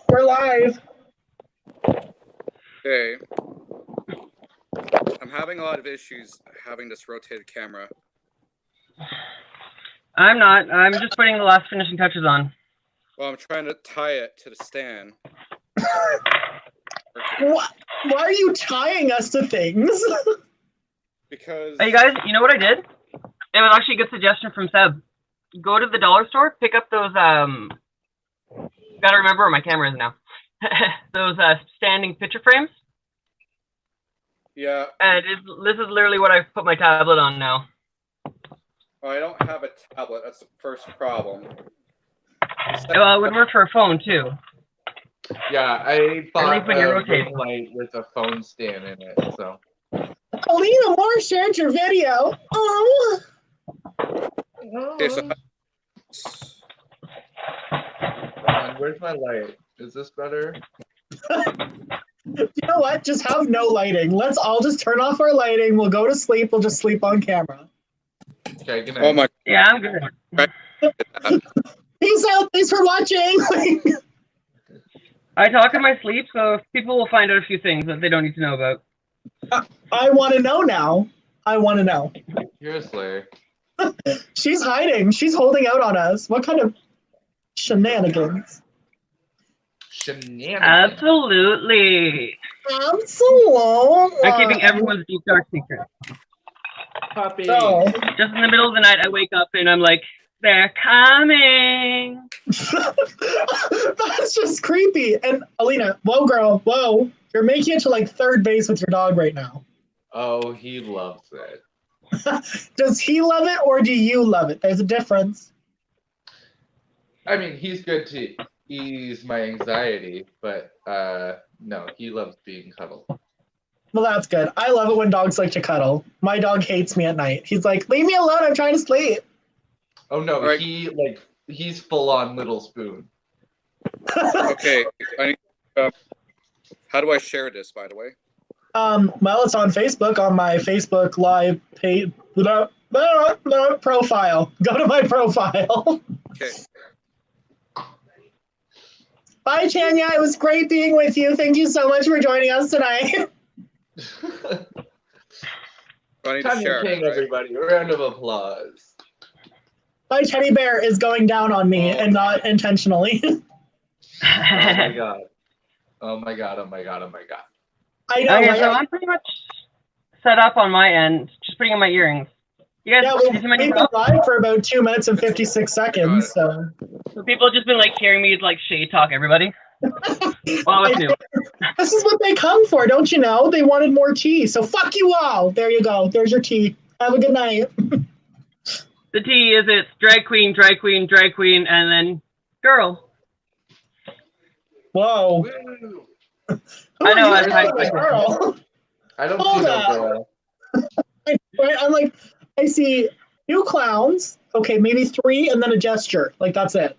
We're live. Okay. I'm having a lot of issues having this rotated camera. I'm not. I'm just putting the last finishing touches on. Well, I'm trying to tie it to the stand. Why are you tying us to things? Because... Hey, you guys, you know what I did? It was actually a good suggestion from Seb. Go to the dollar store, pick up those, gotta remember where my camera is now. Those standing picture frames. Yeah. And this is literally what I've put my tablet on now. Well, I don't have a tablet. That's the first problem. Well, it would work for a phone, too. Yeah, I bought when you're a rotating. ring light with a phone stand in it, so. Alina Moore shared your video. Oh. Okay, so... Where's my light? Is this better? You know what? Just have no lighting. Let's all just turn off our lighting. We'll go to sleep. We'll just sleep on camera. Okay, good night. Oh my... Yeah, I'm good. Peace out. Thanks for watching. I talk in my sleep, so people will find out a few things that they don't need to know about. I want to know now. I want to know. You're a slayer. She's hiding. She's holding out on us. What kind of shenanigans? Shenanigans. Absolutely. Absolutely. I'm keeping everyone's deep dark secret. Puppy. Oh. Just in the middle of the night, I wake up and I'm like, they're coming. That's just creepy. And Alina, whoa, girl, whoa. You're making it to like third base with your dog right now. Oh, he loves it. Does he love it or do you love it? There's a difference. I mean, he's good to ease my anxiety, but no, he loves being cuddled. Well, that's good. I love it when dogs like to cuddle. My dog hates me at night. He's like, leave me alone. I'm trying to sleep. Oh no, right. He's full on little spoon. Okay, I need, how do I share this, by the way? Well, it's on Facebook, on my Facebook live page, profile. Go to my profile. Okay. Bye, Tanya. It was great being with you. Thank you so much for joining us tonight. I need to Tanya share King, it, right? everybody. A round of applause. My teddy bear is going down on me and not intentionally. Oh my god. Oh my god, oh my god, oh my god. I know. Okay, so I'm pretty much set up on my end, just putting on my earrings. You guys, Yeah, we've been live for about 2 minutes and 56 seconds, so people have just been like hearing me like shade talk everybody. Well, what's new? This is what they come for, don't you know? They wanted more tea, so fuck you all. There you go. There's your tea. Have a good night. The tea is it's drag queen, drag queen, drag queen, and then girl. Whoa. Woo. I know. Girl. I don't see no girl. I'm like, I see 2 clowns. Okay, maybe 3, and then a gesture. Like, that's it.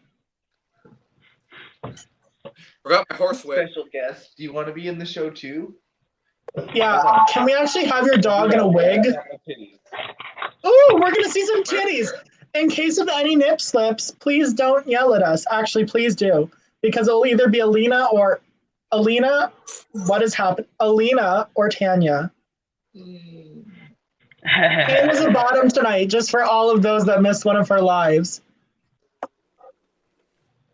Forgot my horse whip. Special guest. Do you want to be in the show too? Yeah. Can we actually have your dog in a wig? Oh, we're going to see some titties. In case of any nip slips, please don't yell at us. Actually, please do. Because it'll either be Alina or Alina. What has happened? Alina or Tanya. Tanya's a bottom tonight, just for all of those that missed one of her lives.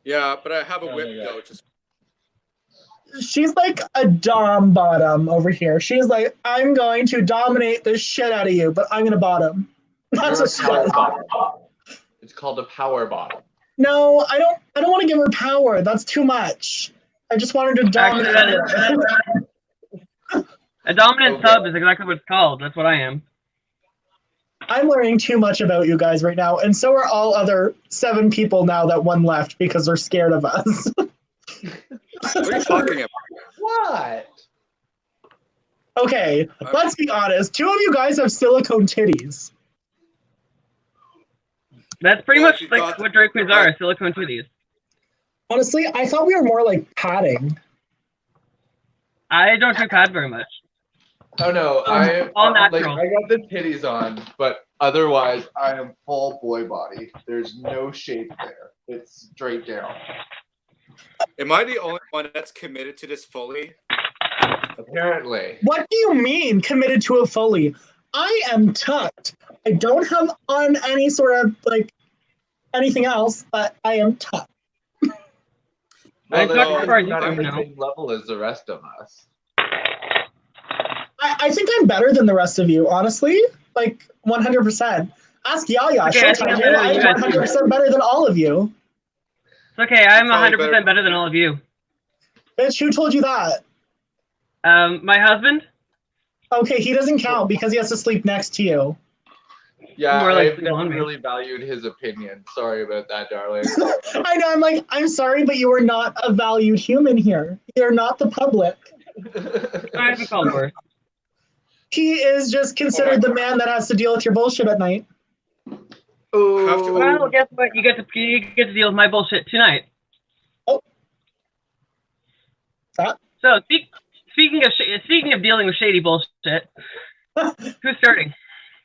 Yeah, but I have a whip though. She's like a dom bottom over here. She's like, I'm going to dominate the shit out of you, but I'm going to bottom. That's a power bottom. It's called a power bottom. No, I don't want to give her power. That's too much. I just want her to dominate her. A dominant sub is exactly what it's called. That's what I am. I'm learning too much about you guys right now, and so are all other 7 people now that one left because they're scared of us. What are you talking about? What? Okay, let's be honest. 2 of you guys have silicone titties. That's pretty much like what drag queens are, silicone titties. Honestly, I thought we were more like padding. I don't do pad very much. Oh no, all natural. Like, I got the titties on, but otherwise I am full boy body. There's no shape there. It's straight down. Am I the only one that's committed to this fully? Apparently. What do you mean committed to it fully? I am tucked. I don't have on any sort of like anything else, but I am tucked. Well, I'm then talking you're for not on the now. same level as the rest of us. I think I'm better than the rest of you, honestly. Like 100%. Ask Yaya. Okay, She'll I think tell I'm you better than you I'm guys too. 100% better than all of you. It's okay. I'm Probably 100% better than all of you. Bitch, who told you that? My husband. Okay, he doesn't count because he has to sleep next to you. Yeah, More like I've never on me. really valued his opinion. Sorry about that, darling. I know, I'm like, I'm sorry, but you are not a valued human here. You're not the public. I haven't called worse. He is just considered the man that has to deal with your bullshit at night. Ooh. Well, guess what? You get to deal with my bullshit tonight. Oh. That? So speaking of dealing with shady bullshit, who's starting?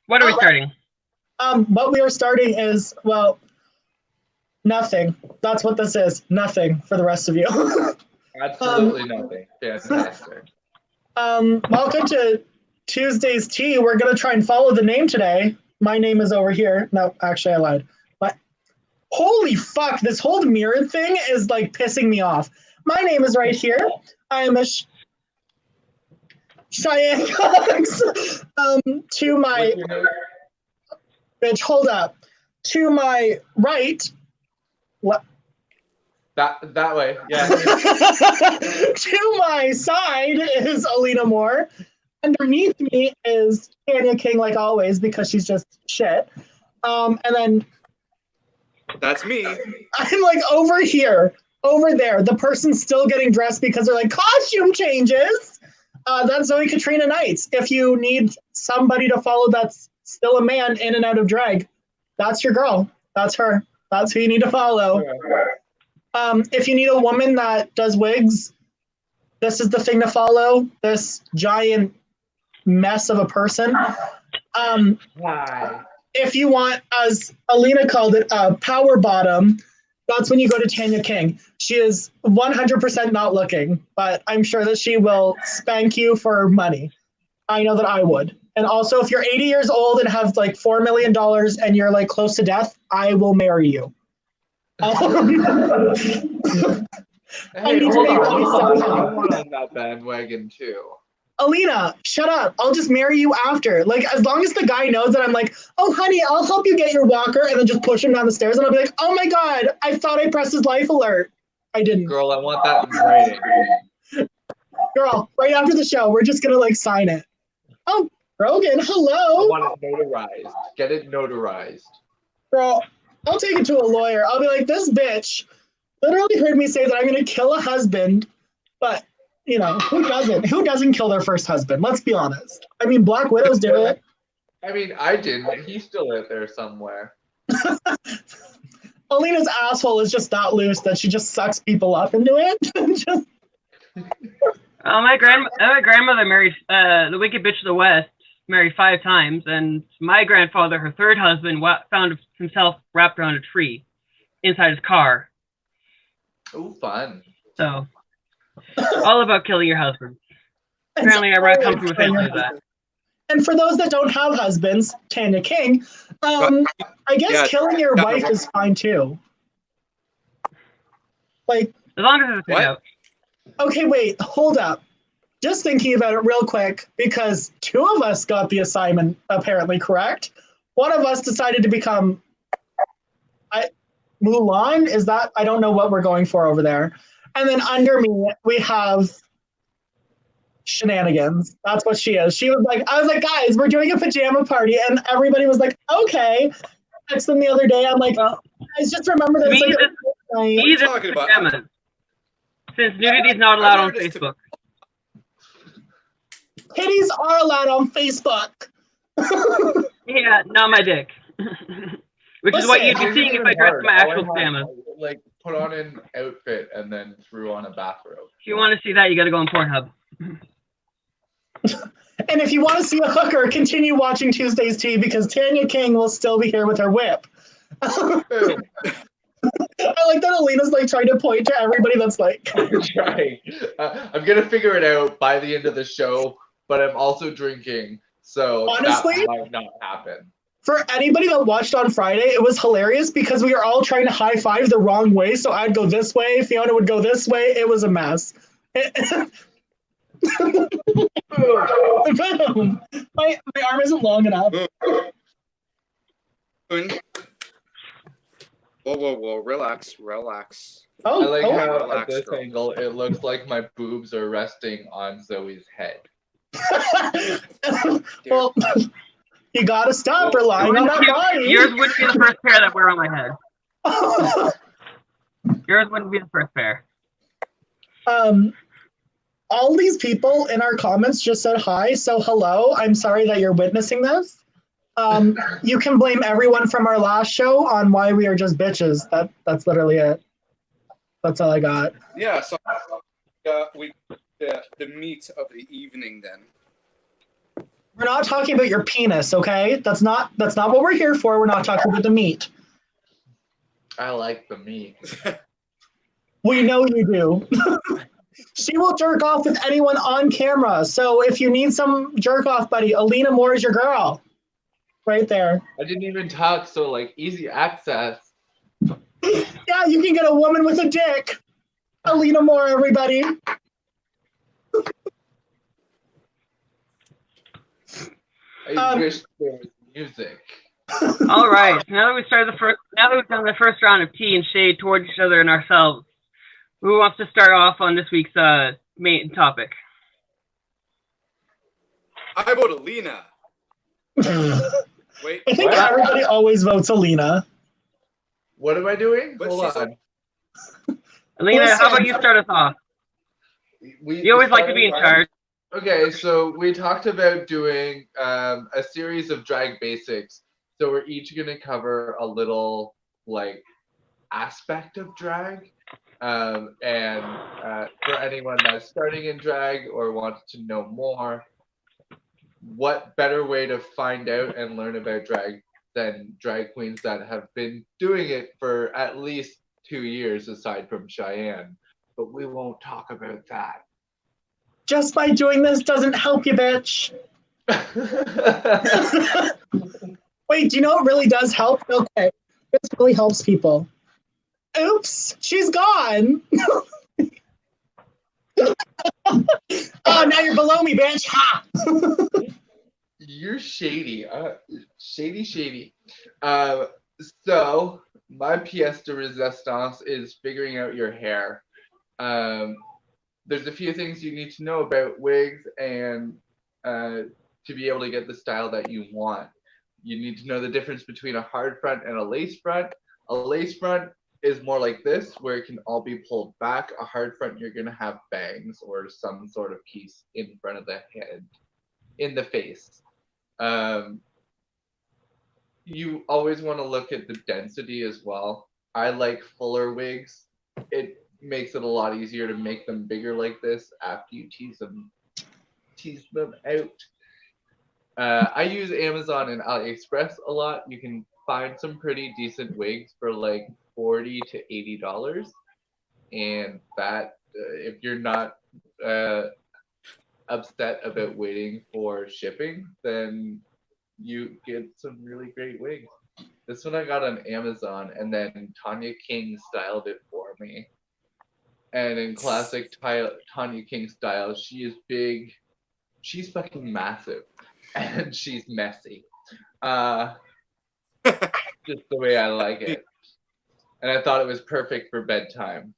What are we starting? What we are starting is, well, nothing. That's what this is. Nothing for the rest of you. Absolutely nothing. Fantastic. Welcome to Tuesday's Tea. We're gonna try and follow the name today. My name is over here. No, actually I lied. But holy fuck, this whole mirror thing is like pissing me off. My name is right here. I am a Cheyenne Cox. To my bitch, hold up. To my right, what? That way, yeah. To my side is Alina Moore. Underneath me is Tanya King, like always, because she's just shit. And then That's me. I'm like over here, over there. The person's still getting dressed because they're like costume changes. That's Zoe Katrina Knights. If you need somebody to follow that's still a man in and out of drag, that's your girl. That's her. That's who you need to follow. If you need a woman that does wigs, this is the thing to follow. This giant mess of a person. Hi. If you want, as Alina called it, a power bottom, that's when you go to Tanya King. She is 100% not looking, but I'm sure that she will spank you for money. I know that I would. And also, if you're 80 years old and have like $4 million and you're like close to death, I will marry you. Hey, need to hold make on. you somehow. I'm on that bandwagon too. Alina, shut up. I'll just marry you after. Like, as long as the guy knows that I'm like, oh, honey, I'll help you get your walker, and then just push him down the stairs, and I'll be like, oh my God, I thought I pressed his life alert. I didn't. Girl, I want that in writing. Girl, right after the show, we're just going to, like, sign it. Oh, Rogan, I hello. want it notarized. Get it notarized. Girl, I'll take it to a lawyer. I'll be like, this bitch literally heard me say that I'm going to kill a husband, but, you know, who doesn't? Who doesn't kill their first husband? Let's be honest. I mean, Black Widows do it. I mean, I didn't. He's still out there somewhere. Alina's asshole is just that loose that she just sucks people up into it. Just, My grandmother married the Wicked Bitch of the West, married 5 times, and my grandfather, her third husband, found himself wrapped around a tree inside his car. Oh, fun. So, all about killing your husband. Apparently, I come from a family of that. and for those that don't have husbands, Tanya King, I guess killing your wife is fine too. Like, as long as it's a out. Okay, wait, hold up. Just thinking about it real quick, because 2 of us got the assignment, apparently, correct? One of us decided to become Mulan. Is that? I don't know what we're going for over there. And then under me, we have Shenanigans. That's what she is. She was like, I was like, guys, we're doing a pajama party. And everybody was like, okay. Text them the other day. I'm like, guys, just remember that it's like he's talking about pajamas. Since nudity is not allowed on Facebook. Titties are allowed on Facebook. Yeah, not my dick. Which is what you'd be seeing if I dressed in my actual pajamas. Like, put on an outfit and then threw on a bathrobe. If you want to see that, you got to go on Pornhub. And if you want to see a hooker, continue watching Tuesday's Tea because Tanya King will still be here with her whip. I like that Alina's like trying to point to everybody that's like. I'm trying. I'm gonna figure it out by the end of the show, but I'm also drinking, so Honestly, that might not happen. for anybody that watched on Friday, it was hilarious because we were all trying to high five the wrong way. So I'd go this way, Fiona would go this way. It was a mess. Boom. My arm isn't long enough. Whoa, relax. Oh, I like how Relax, at this girl. angle it looks like my boobs are resting on Zoe's head. Well, you gotta stop relying on that body. Yours wouldn't be the first pair that wear on my head. Yours wouldn't be the first pair. All these people in our comments just said hi, so hello. I'm sorry that you're witnessing this. You can blame everyone from our last show on why we are just bitches. That's literally it. That's all I got. Yeah, so the meat of the evening then. We're not talking about your penis, okay? That's not what we're here for. We're not talking about the meat. I like the meat. We know you do. She will jerk off with anyone on camera. So if you need some jerk off, buddy, Alina Moore is your girl. Right there. I didn't even talk, so like easy access. Yeah, you can get a woman with a dick. Alina Moore, everybody. I wish there was music. All right. Now that we've done the first round of tea and shade towards each other and ourselves, who wants to start off on this week's main topic? I vote Alina. Wait. I think What? everybody always votes Alina. What am I doing? But Hold she's on. Alina, how about you start us off? You always like to be in charge. Okay, so we talked about doing a series of drag basics. So we're each going to cover a little like aspect of drag. And for anyone that's starting in drag or wants to know more, what better way to find out and learn about drag than drag queens that have been doing it for at least 2 years aside from Cheyenne. But we won't talk about that. Just by doing this doesn't help you, bitch. Wait, do you know what really does help? Okay, this really helps people. Oops, she's gone. Oh, now you're below me, bitch. Ha! You're shady. Shady. So my pièce de resistance is figuring out your hair. There's a few things you need to know about wigs and to be able to get the style that you want. You need to know the difference between a hard front and a lace front. A lace front is more like this, where it can all be pulled back. A hard front, you're going to have bangs or some sort of piece in front of the head, in the face. You always want to look at the density as well. I like fuller wigs. It makes it a lot easier to make them bigger like this after you tease them out. I use Amazon and AliExpress a lot. You can find some pretty decent wigs for like $40 to $80, and that if you're not upset about waiting for shipping, then you get some really great wigs. This one I got on Amazon, and then Tanya King styled it for me. And in classic Tanya King style, she is big. She's fucking massive, and she's messy. Just the way I like it. And I thought it was perfect for bedtime.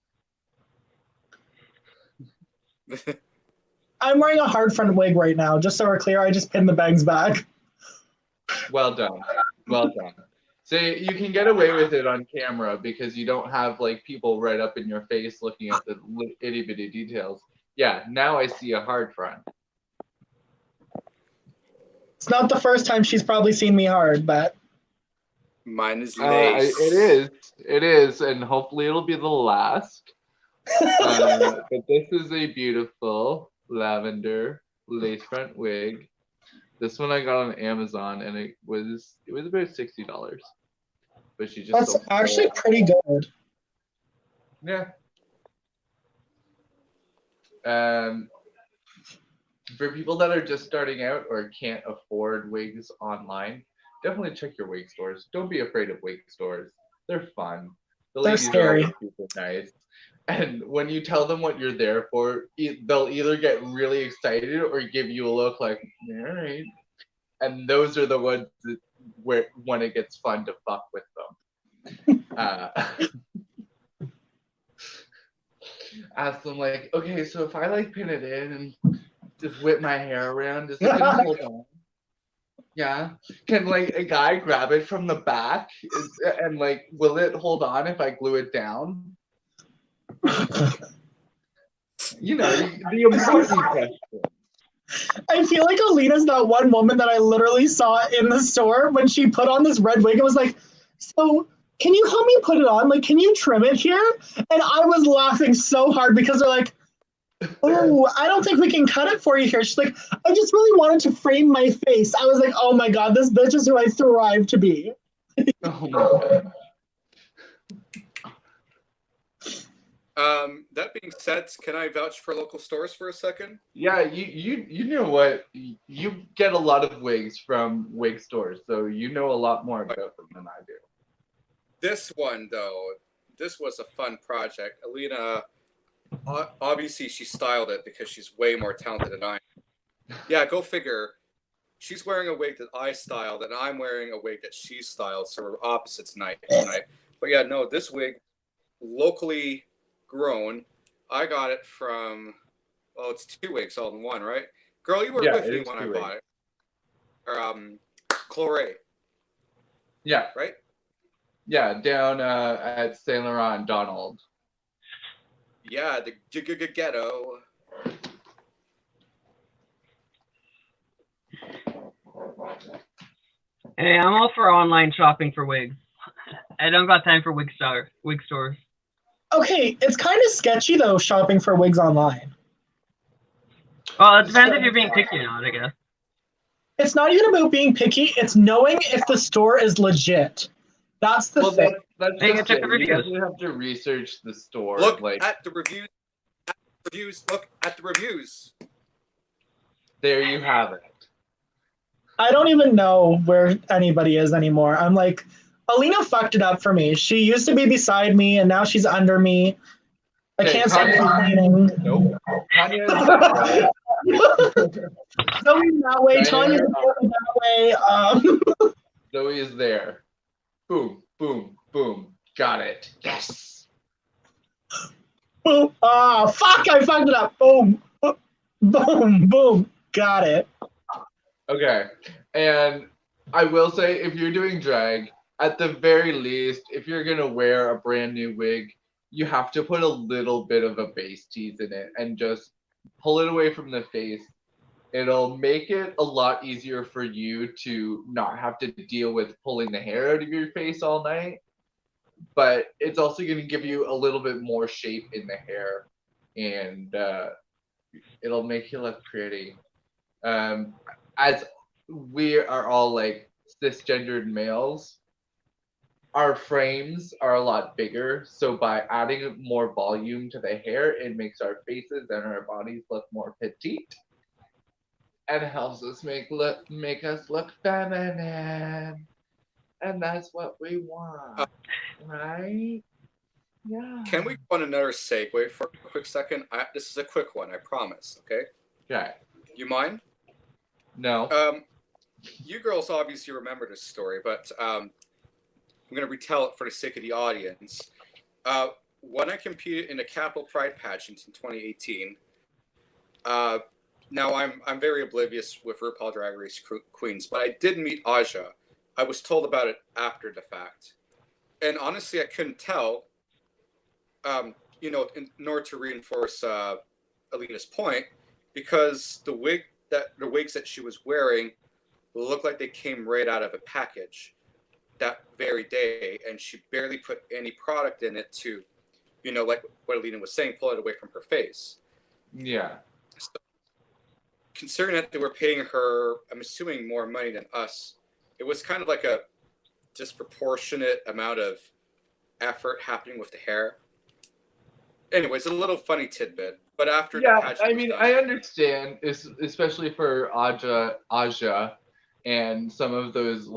I'm wearing a hard front wig right now. Just so we're clear, I just pinned the bangs back. Well done. Well done. So you can get away with it on camera because you don't have like people right up in your face looking at the itty bitty details. Yeah, now I see a hard front. It's not the first time she's probably seen me hard, but Mine is lace. It is, and hopefully it'll be the last. But this is a beautiful lavender lace front wig. This one I got on Amazon, and it was about $60. but she's just That's so actually full. pretty good. Yeah. For people that are just starting out or can't afford wigs online, definitely check your wig stores. Don't be afraid of wig stores. They're fun. The They're ladies are scary. always super nice. And when you tell them what you're there for, they'll either get really excited or give you a look like, all right. And those are the ones that when it gets fun to fuck with them. Ask them like, okay, so if I like pin it in and just whip my hair around, is it gonna hold on? Yeah. Can like a guy grab it from the back and like will it hold on if I glue it down? You know, the important question. I feel like Alina's that one woman that I literally saw in the store when she put on this red wig. It was like, so can you help me put it on? Like, can you trim it here? And I was laughing so hard because they're like, oh, I don't think we can cut it for you here. She's like, I just really wanted to frame my face. I was like, oh my God, this bitch is who I thrive to be. Oh my God. That being said, can I vouch for local stores for a second? Yeah, you know what? You get a lot of wigs from wig stores, so you know a lot more about them than I do. This one, though, this was a fun project. Alina, obviously, she styled it because she's way more talented than I am. Yeah, go figure. She's wearing a wig that I styled, and I'm wearing a wig that she styled, so we're opposites tonight. But yeah, no, this wig, locally grown. I got it from, well, it's 2 wigs all in one, right? Girl, you were with me when I bought it. Or, Chloré. Yeah. Right? Yeah, down at Saint Laurent, Donald. Yeah, the ghetto. Hey, I'm all for online shopping for wigs. I don't got time for wig stores. Okay, it's kind of sketchy though, shopping for wigs online. Well, it depends if you're being picky or not, I guess. It's not even about being picky. It's knowing if the store is legit. That's the thing. That's just it. You definitely have to research the store. Look at the reviews. Look at the reviews. There you have it. I don't even know where anybody is anymore. I'm like, Alina fucked it up for me. She used to be beside me, and now she's under me. I can't stop complaining. Nope. Tanya is Zoe's that way. Tanya's that way. Zoe is there. Boom, boom, boom. Got it. Yes. Boom. Oh, fuck. I fucked it up. Boom. Boom. Boom. Got it. Okay. And I will say, if you're doing drag, at the very least, if you're going to wear a brand new wig, you have to put a little bit of a base tease in it and just pull it away from the face. It'll make it a lot easier for you to not have to deal with pulling the hair out of your face all night. But it's also going to give you a little bit more shape in the hair, and it'll make you look pretty. As we are all like cisgendered males, our frames are a lot bigger. So by adding more volume to the hair, it makes our faces and our bodies look more petite. And helps us make us look feminine. And that's what we want. Right? Yeah. Can we go on another segue for a quick second? This is a quick one, I promise. Okay. Okay. You mind? No. You girls obviously remember this story, but I'm going to retell it for the sake of the audience. When I competed in the Capital Pride pageant in 2018, now I'm very oblivious with RuPaul Drag Race Queens, but I did meet Aja. I was told about it after the fact, and honestly, I couldn't tell. In order to reinforce Alina's point, because the wigs that she was wearing looked like they came right out of a package that very day, and she barely put any product in it to, like what Alina was saying, pull it away from her face. Yeah. So, considering that they were paying her, I'm assuming, more money than us, it was kind of like disproportionate amount of effort happening with the hair. Anyways, a little funny tidbit. But after the pageant I was mean, done, I understand, especially for Aja, and some of those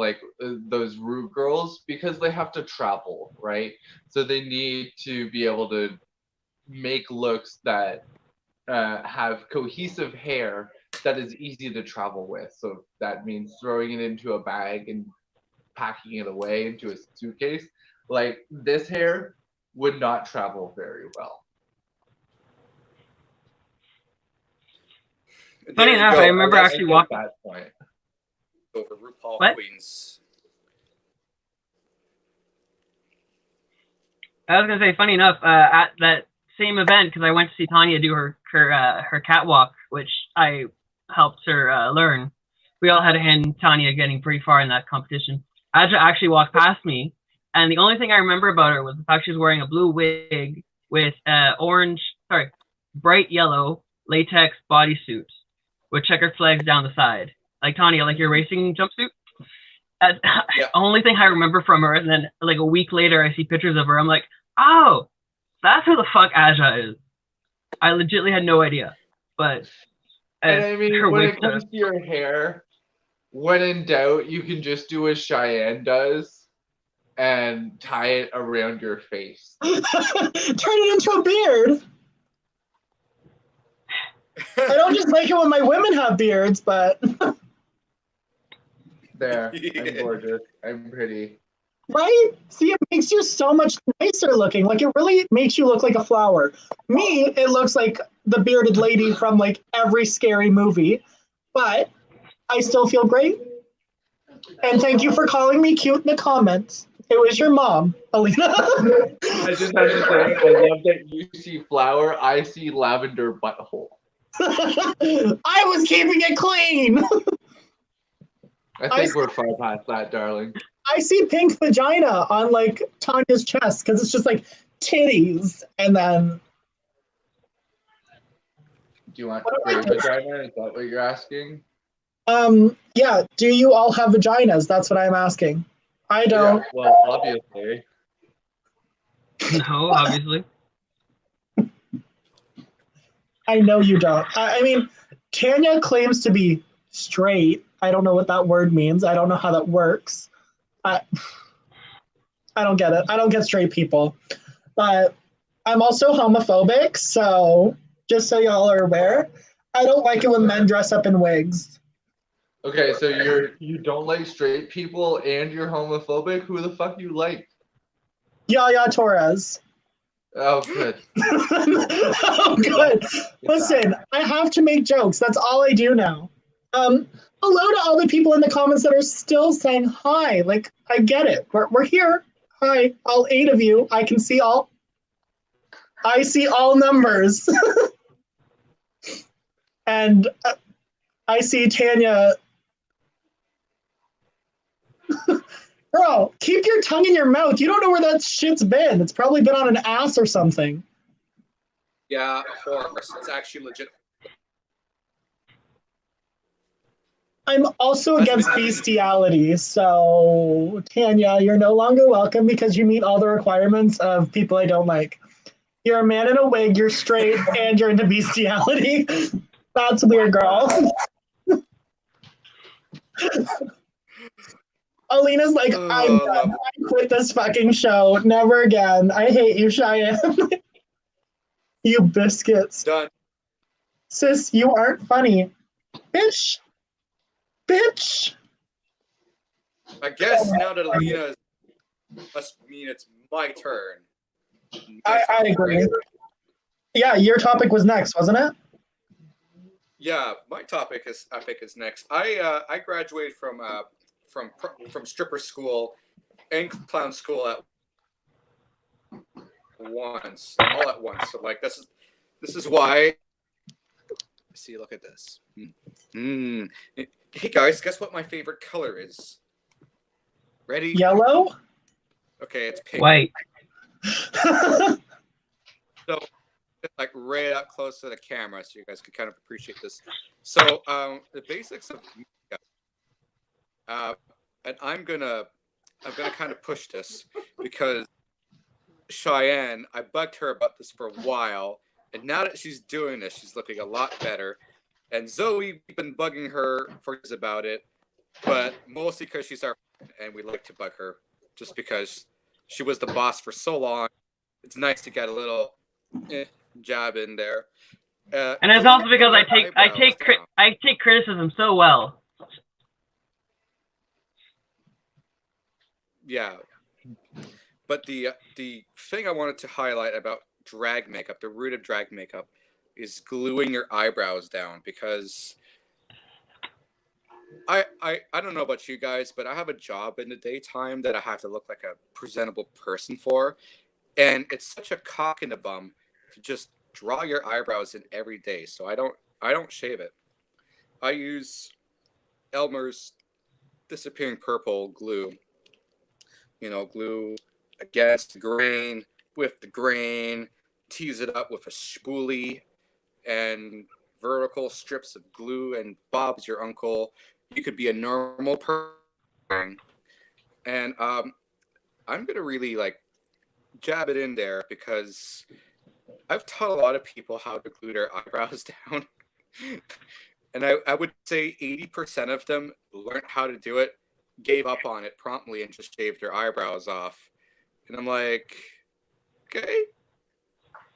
those Root girls, because they have to travel, right? So they need to be able to make looks that have cohesive hair that is easy to travel with. So that means throwing it into a bag and packing it away into a suitcase. Like this hair would not travel very well. Funny enough, I remember actually walking that point over RuPaul What? Queens. I was gonna say, funny enough, at that same event, because I went to see Tanya do her catwalk, which I helped her learn. We all had a hand in Tanya getting pretty far in that competition. Aja actually walked past me, and the only thing I remember about her was the fact she was wearing a blue wig with bright yellow latex bodysuit with checkered flags down the side, like Tanya, like your racing jumpsuit. Yeah. Only thing I remember from her, and then like a week later, I see pictures of her. I'm like, oh, that's who the fuck Aja is. I legitimately had no idea. But and I mean, when it comes to your hair, when in doubt, you can just do as Cheyenne does and tie it around your face. Turn it into a beard. I don't just like it when my women have beards, but There, I'm gorgeous. I'm pretty. right? See, it makes you so much nicer looking. Like it really makes you look like a flower. Me, it looks like the bearded lady from like every scary movie, but I still feel great. And thank you for calling me cute in the comments. It was your mom, Alina. I just have to say, I love that you see flower, I see lavender butthole. I was keeping it clean. I think we're far past that, darling. I see pink vagina on like Tanya's chest because it's just like titties, and then. Do you want gray vagina? Is that what you're asking? Yeah. Do you all have vaginas? That's what I'm asking. I don't. Yeah, well, obviously. No, obviously. I know you don't. I mean, Tanya claims to be straight. I don't know what that word means. I don't know how that works. I don't get it. I don't get straight people. But I'm also homophobic, so just so y'all are aware, I don't like it when men dress up in wigs. Okay, so you don't like straight people and you're homophobic? Who the fuck you like? Yaya Torres. Oh, good. Oh, good. Listen, I have to make jokes. That's all I do now. Hello to all the people in the comments that are still saying hi. Like, I get it. We're here. Hi, all 8 of you. I can see all. I see all numbers. And I see Tanya. Girl, keep your tongue in your mouth. You don't know where that shit's been. It's probably been on an ass or something. Yeah, a horse. It's actually legit. I'm also against bestiality, so Tanya, you're no longer welcome because you meet all the requirements of people I don't like. You're a man in a wig, you're straight, and you're into bestiality. That's weird, girl. Alina's like, I'm done. I quit this fucking show. Never again. I hate you, Cheyenne. You biscuits. Done. Sis, you aren't funny. Bitch. Bitch. I guess now that Alina must mean it's my turn. I agree. Yeah, your topic was next, wasn't it? Yeah, my topic is I think is next. I graduated from stripper school and clown school at once, all at once. So like this is why. See, look at this. Hey guys, guess what my favorite color is? Ready? Yellow? Okay, it's pink. White. So, like right up close to the camera, so you guys can kind of appreciate this. So, the basics of makeup, and I'm gonna gonna kind of push this because Cheyenne, I bugged her about this for a while, and now that she's doing this, she's looking a lot better. And Zoe, we've been bugging her for years about it, but mostly because she's our friend and we like to bug her, just because she was the boss for so long. It's nice to get a little jab in there. And it's also because I take criticism so well. Yeah. But the thing I wanted to highlight about drag makeup, the root of drag makeup, is gluing your eyebrows down, because I don't know about you guys, but I have a job in the daytime that I have to look like a presentable person for, and it's such a cock in the bum to just draw your eyebrows in every day. So I don't shave it. I use Elmer's Disappearing Purple glue. You know, glue against the grain, with the grain, tease it up with a spoolie and vertical strips of glue, and Bob's your uncle. You could be a normal person. And I'm gonna really like jab it in there, because I've taught a lot of people how to glue their eyebrows down. And I would say 80% of them learned how to do it, gave up on it promptly, and just shaved their eyebrows off. And I'm like,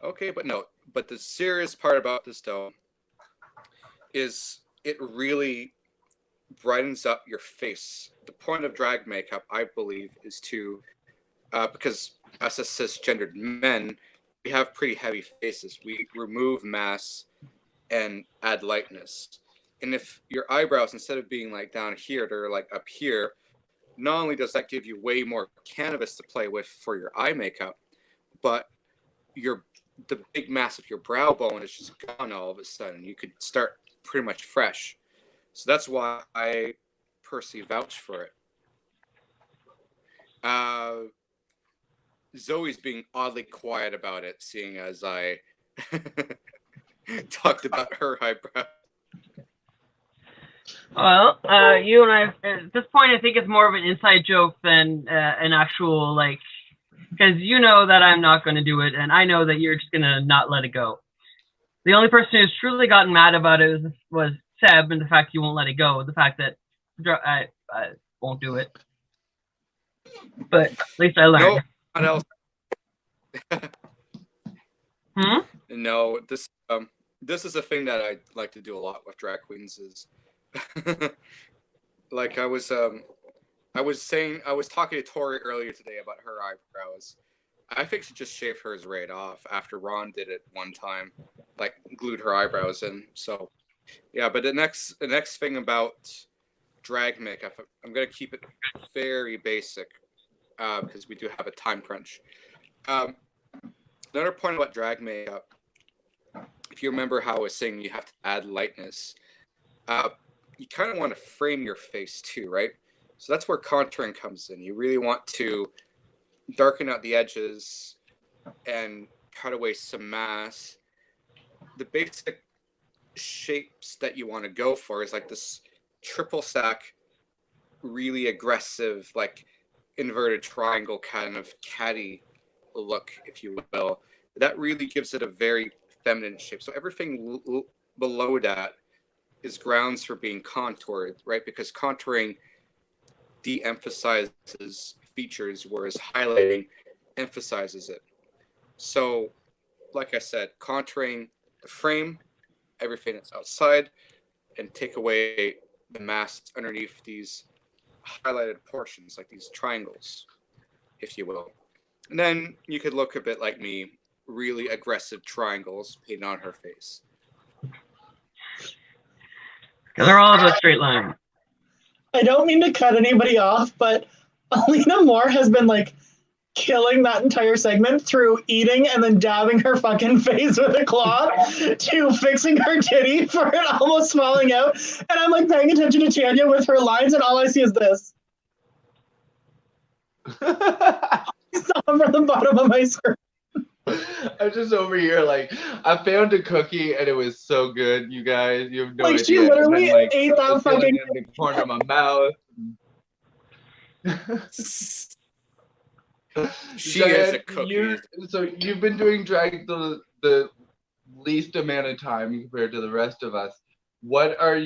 okay, but no. But the serious part about this, though, is it really brightens up your face. The point of drag makeup, I believe, is to, because us as cisgendered men, we have pretty heavy faces. We remove mass and add lightness. And if your eyebrows, instead of being like down here, they're like up here, not only does that give you way more canvas to play with for your eye makeup, but the big mass of your brow bone is just gone all of a sudden. You could start pretty much fresh. So that's why I personally vouch for it. Zoe's being oddly quiet about it, seeing as I talked about her eyebrow. Well, you and I, at this point, I think it's more of an inside joke than an actual, like, because you know that I'm not going to do it, and I know that you're just going to not let it go. The only person who's truly gotten mad about it was Seb, and the fact you won't let it go, the fact that I won't do it. But at least I learned. No, what else? No, this is a thing that I like to do a lot with drag queens. Is like I was talking to Tori earlier today about her eyebrows. I think she just shaved hers right off after Ron did it one time, like glued her eyebrows in. So yeah, but the next thing about drag makeup, I'm gonna keep it very basic because we do have a time crunch. Another point about drag makeup, if you remember how I was saying you have to add lightness, you kind of want to frame your face too, right? So that's where contouring comes in. You really want to darken out the edges and cut away some mass. The basic shapes that you want to go for is like this triple stack, really aggressive, like inverted triangle kind of catty look, if you will. That really gives it a very feminine shape. So everything below that is grounds for being contoured, right? Because contouring de-emphasizes features, whereas highlighting emphasizes it. So, like I said, contouring the frame, everything that's outside, and take away the mask underneath these highlighted portions, like these triangles, if you will. And then you could look a bit like me, really aggressive triangles painted on her face. Because they're all about straight line. I don't mean to cut anybody off, but Alina Moore has been like killing that entire segment through eating and then dabbing her fucking face with a cloth to fixing her titty for it almost falling out. And I'm like paying attention to Tanya with her lines, and all I see is this. I saw from the bottom of my screen. I'm just over here like, I found a cookie and it was so good, you guys. You have no Like idea. she literally then, like, ate that fucking in the corner of my mouth. She is a cookie. So you've been doing drag the least amount of time compared to the rest of us. What are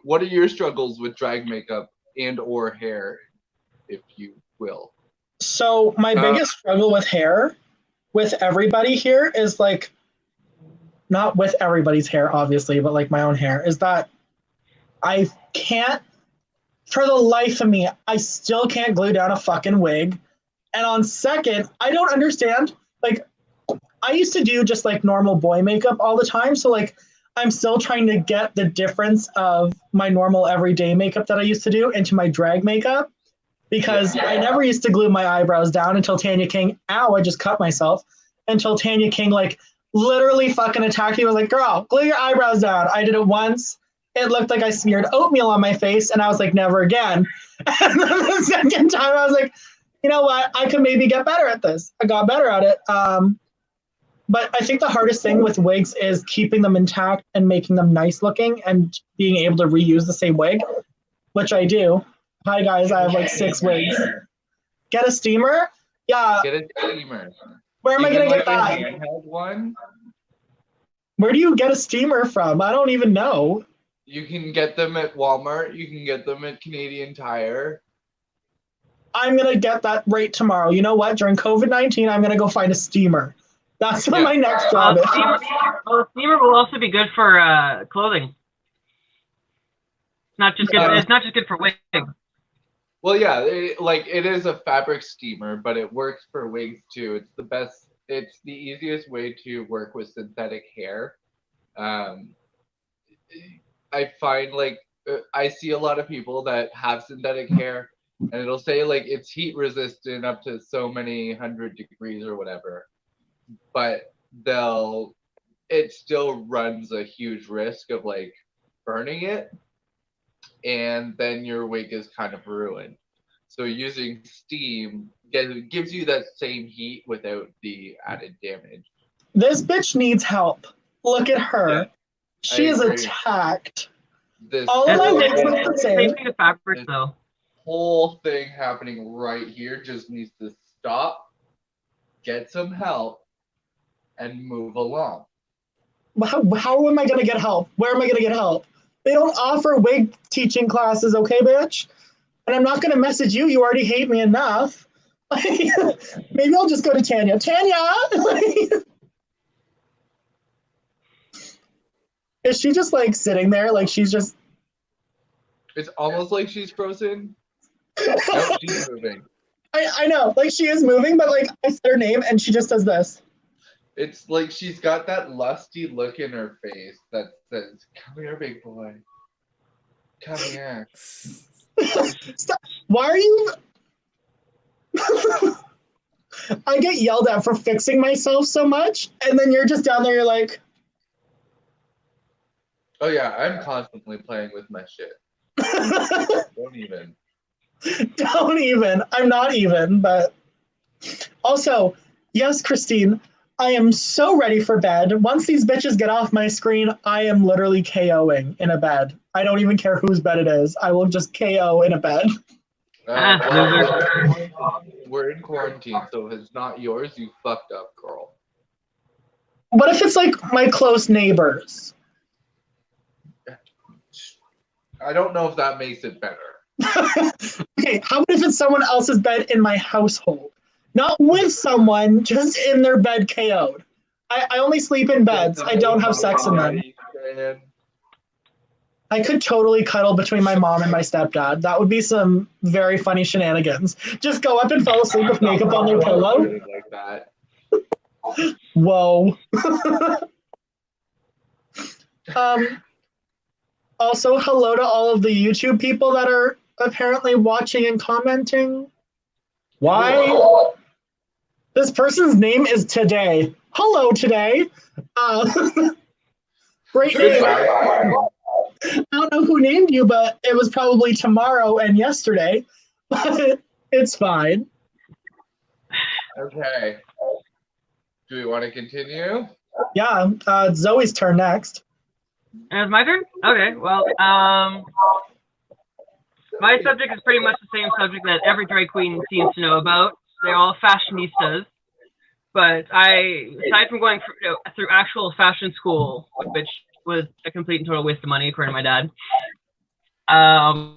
what are your struggles with drag makeup and or hair, if you will? So my biggest struggle with hair, with everybody here, is like, not with everybody's hair, obviously, but like my own hair, is that I can't, for the life of me, I still can't glue down a fucking wig. And on second, I don't understand. Like, I used to do just like normal boy makeup all the time. So, like, I'm still trying to get the difference of my normal everyday makeup that I used to do into my drag makeup, because I never used to glue my eyebrows down until Tanya King. Ow, I just cut myself. Until Tanya King, like, literally fucking attacked me. I was like, girl, glue your eyebrows down. I did it once. It looked like I smeared oatmeal on my face, and I was like, never again. And then the second time, I was like, you know what? I could maybe get better at this. I got better at it. But I think the hardest thing with wigs is keeping them intact and making them nice looking and being able to reuse the same wig, which I do. Hi, guys. I have like 6 wigs. Get a steamer? Yeah. Get a steamer. Where am I going to get that? A handheld one? Where do you get a steamer from? I don't even know. You can get them at Walmart. You can get them at Canadian Tire. I'm going to get that right tomorrow. You know what? During COVID-19, I'm going to go find a steamer. That's what my next job is. The steamer will also be good for clothing. It's not just good. It's not just good for wigs. Well, yeah, it is a fabric steamer, but it works for wigs too. It's the best. It's the easiest way to work with synthetic hair. I find I see a lot of people that have synthetic hair, and it'll say like it's heat resistant up to so many 100 degrees or whatever, but it still runs a huge risk of like burning it, and then your wig is kind of ruined. So using steam gives you that same heat without the added damage. This bitch needs help. Look at her. Yeah, she is attacked. All of my wigs look the same. The fabric, though. Whole thing happening right here just needs to stop, get some help, and move along. How am I going to get help? Where am I going to get help? They don't offer wig teaching classes, okay, bitch? And I'm not going to message you. You already hate me enough. Maybe I'll just go to Tanya. Tanya! Is she just like sitting there? Like she's just. It's almost like she's frozen. No, she's moving. I know. Like she is moving, but like I said her name and she just does this. It's like she's got that lusty look in her face that says, "Come here, big boy. Come here." Stop. Why are you? I get yelled at for fixing myself so much, and then you're just down there. You're like, "Oh yeah, I'm constantly playing with my shit." Don't even. Don't even. I'm not even. But also, yes, Christine. I am so ready for bed. Once these bitches get off my screen, I am literally KOing in a bed. I don't even care whose bed it is. I will just KO in a bed. We're in quarantine, so if it's not yours, you fucked up, girl. What if it's like my close neighbors? I don't know if that makes it better. Okay, how about if it's someone else's bed in my household? Not with someone, just in their bed KO'd. I only sleep in beds. I don't have sex in them. I could totally cuddle between my mom and my stepdad. That would be some very funny shenanigans. Just go up and fall asleep with makeup on their pillow. Like that. Whoa. Also, hello to all of the YouTube people that are apparently watching and commenting. Why? This person's name is Today. Hello, Today. Great name. I don't know who named you, but it was probably tomorrow and yesterday. But it's fine. Okay. Do we want to continue? Yeah, Zoe's turn next. And it's my turn? Okay, well, My subject is pretty much the same subject that every drag queen seems to know about. They're all fashionistas. But aside from going through actual fashion school, which was a complete and total waste of money, according to my dad, I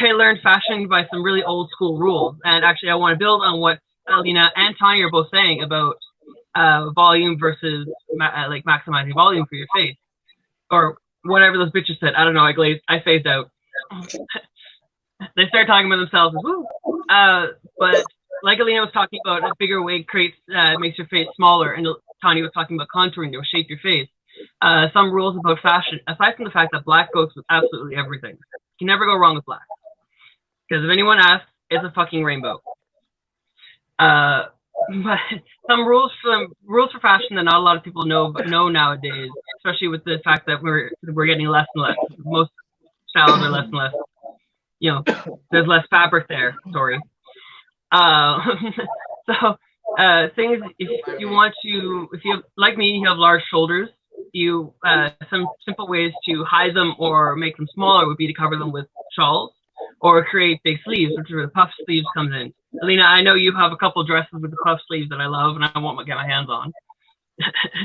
learned fashion by some really old school rules. And actually, I want to build on what Alina and Tanya are both saying about volume versus like maximizing volume for your face, or whatever those bitches said. I don't know. I phased out. They started talking about themselves as woo. But like Alina was talking about, a bigger wig makes your face smaller, and Tanya was talking about contouring to shape your face. Some rules about fashion, aside from the fact that black goes with absolutely everything. You can never go wrong with black. Because if anyone asks, it's a fucking rainbow. But some rules for fashion that not a lot of people know nowadays, especially with the fact that we're getting less and less. Most styles are less and less. You know, there's less fabric there. Sorry. So things, if you like me, you have large shoulders. Some simple ways to hide them or make them smaller would be to cover them with shawls or create big sleeves, which is where the puff sleeves comes in. Alina, I know you have a couple dresses with the puff sleeves that I love and I won't get my hands on.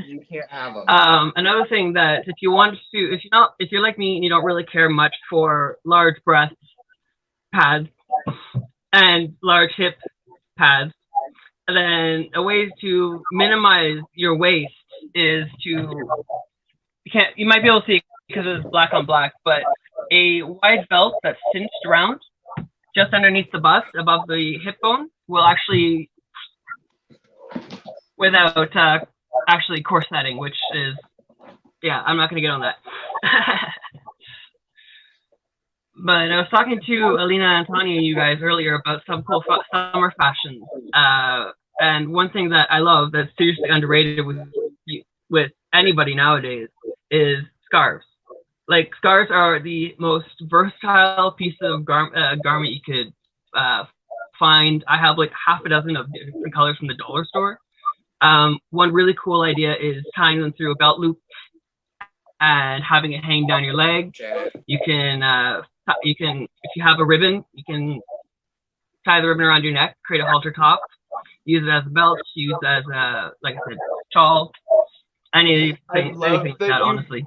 You can't have them. Another thing that if you're like me and you don't really care much for large breast pads and large hip pads, then a way to minimize your waist is you might be able to see it because it's black on black, but a wide belt that's cinched around just underneath the bust above the hip bone will actually, without actually corseting, which is, yeah, I'm not going to get on that. But I was talking to Alina and Tanya and you guys earlier about some cool summer fashions. And one thing that I love that's seriously underrated with anybody nowadays is scarves. Like, scarves are the most versatile piece of garment you could find. I have like half a dozen of different colors from the dollar store. One really cool idea is tying them through a belt loop and having it hang down your leg. You can, if you have a ribbon, you can tie the ribbon around your neck, create a halter top, use it as a belt, use it as a, like I said, shawl, anything like that, honestly.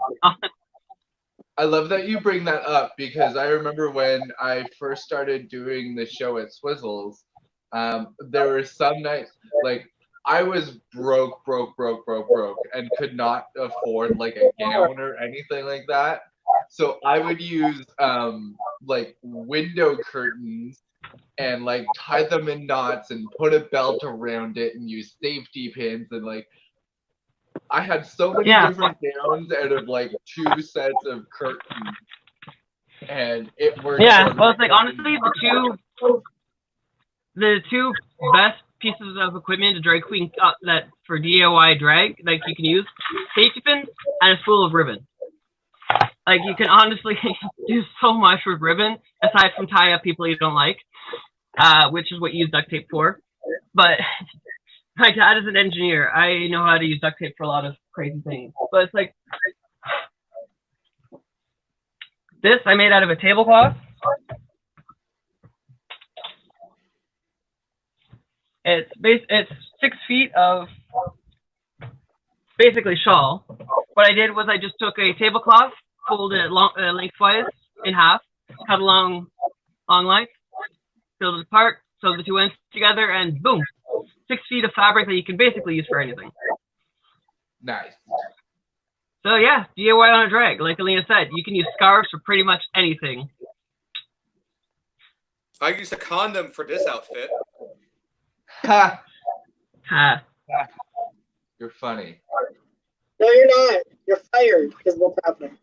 I love that you bring that up because I remember when I first started doing the show at Swizzles, there were some nights, like, I was broke, and could not afford like a gown or anything like that. So I would use like window curtains and like tie them in knots and put a belt around it and use safety pins, and like I had so many different gowns out of like 2 sets of curtains, and it worked. Yeah, well, it's like honestly the two best pieces of equipment to drag queen that for DIY drag, like you can use safety pins and a spool of ribbon. Like you can honestly do so much with ribbon aside from tie up people you don't like, which is what you use duct tape for. But my dad is an engineer. I know how to use duct tape for a lot of crazy things. But it's like this I made out of a tablecloth. It's 6 feet of basically shawl. What I did was I just took a tablecloth, folded it lengthwise in half, cut a long length, filled it apart, sewed the 2 ends together, and boom, 6 feet of fabric that you can basically use for anything. Nice. So yeah, DIY on a drag. Like Alina said, you can use scarves for pretty much anything. I used a condom for this outfit. Ha! Ha. You're funny. No, you're not. You're fired is what's happening.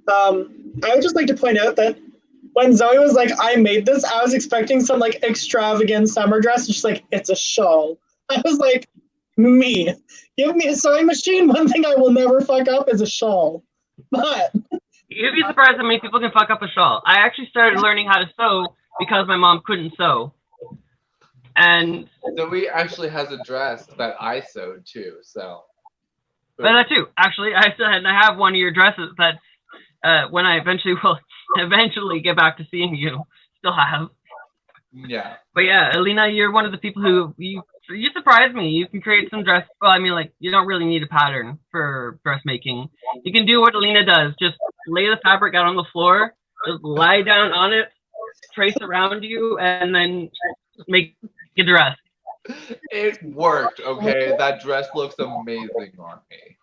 I would just like to point out that when Zoe was like, I made this, I was expecting some like extravagant summer dress. And she's like, it's a shawl. I was like, me. Give me a sewing machine. One thing I will never fuck up is a shawl. But you'd be surprised how many people can fuck up a shawl. I actually started learning how to sew because my mom couldn't sew. And Zoe actually has a dress that I sewed too, so. But that too. Actually, I have one of your dresses that's when I eventually will get back to seeing you. Still have. Yeah. But yeah, Alina, you're one of the people who you surprise me. You can create some dress. Well, I mean, like, you don't really need a pattern for dressmaking. You can do what Alina does. Just lay the fabric out on the floor, just lie down on it, trace around you, and then make a dress. It worked, okay? That dress looks amazing on me.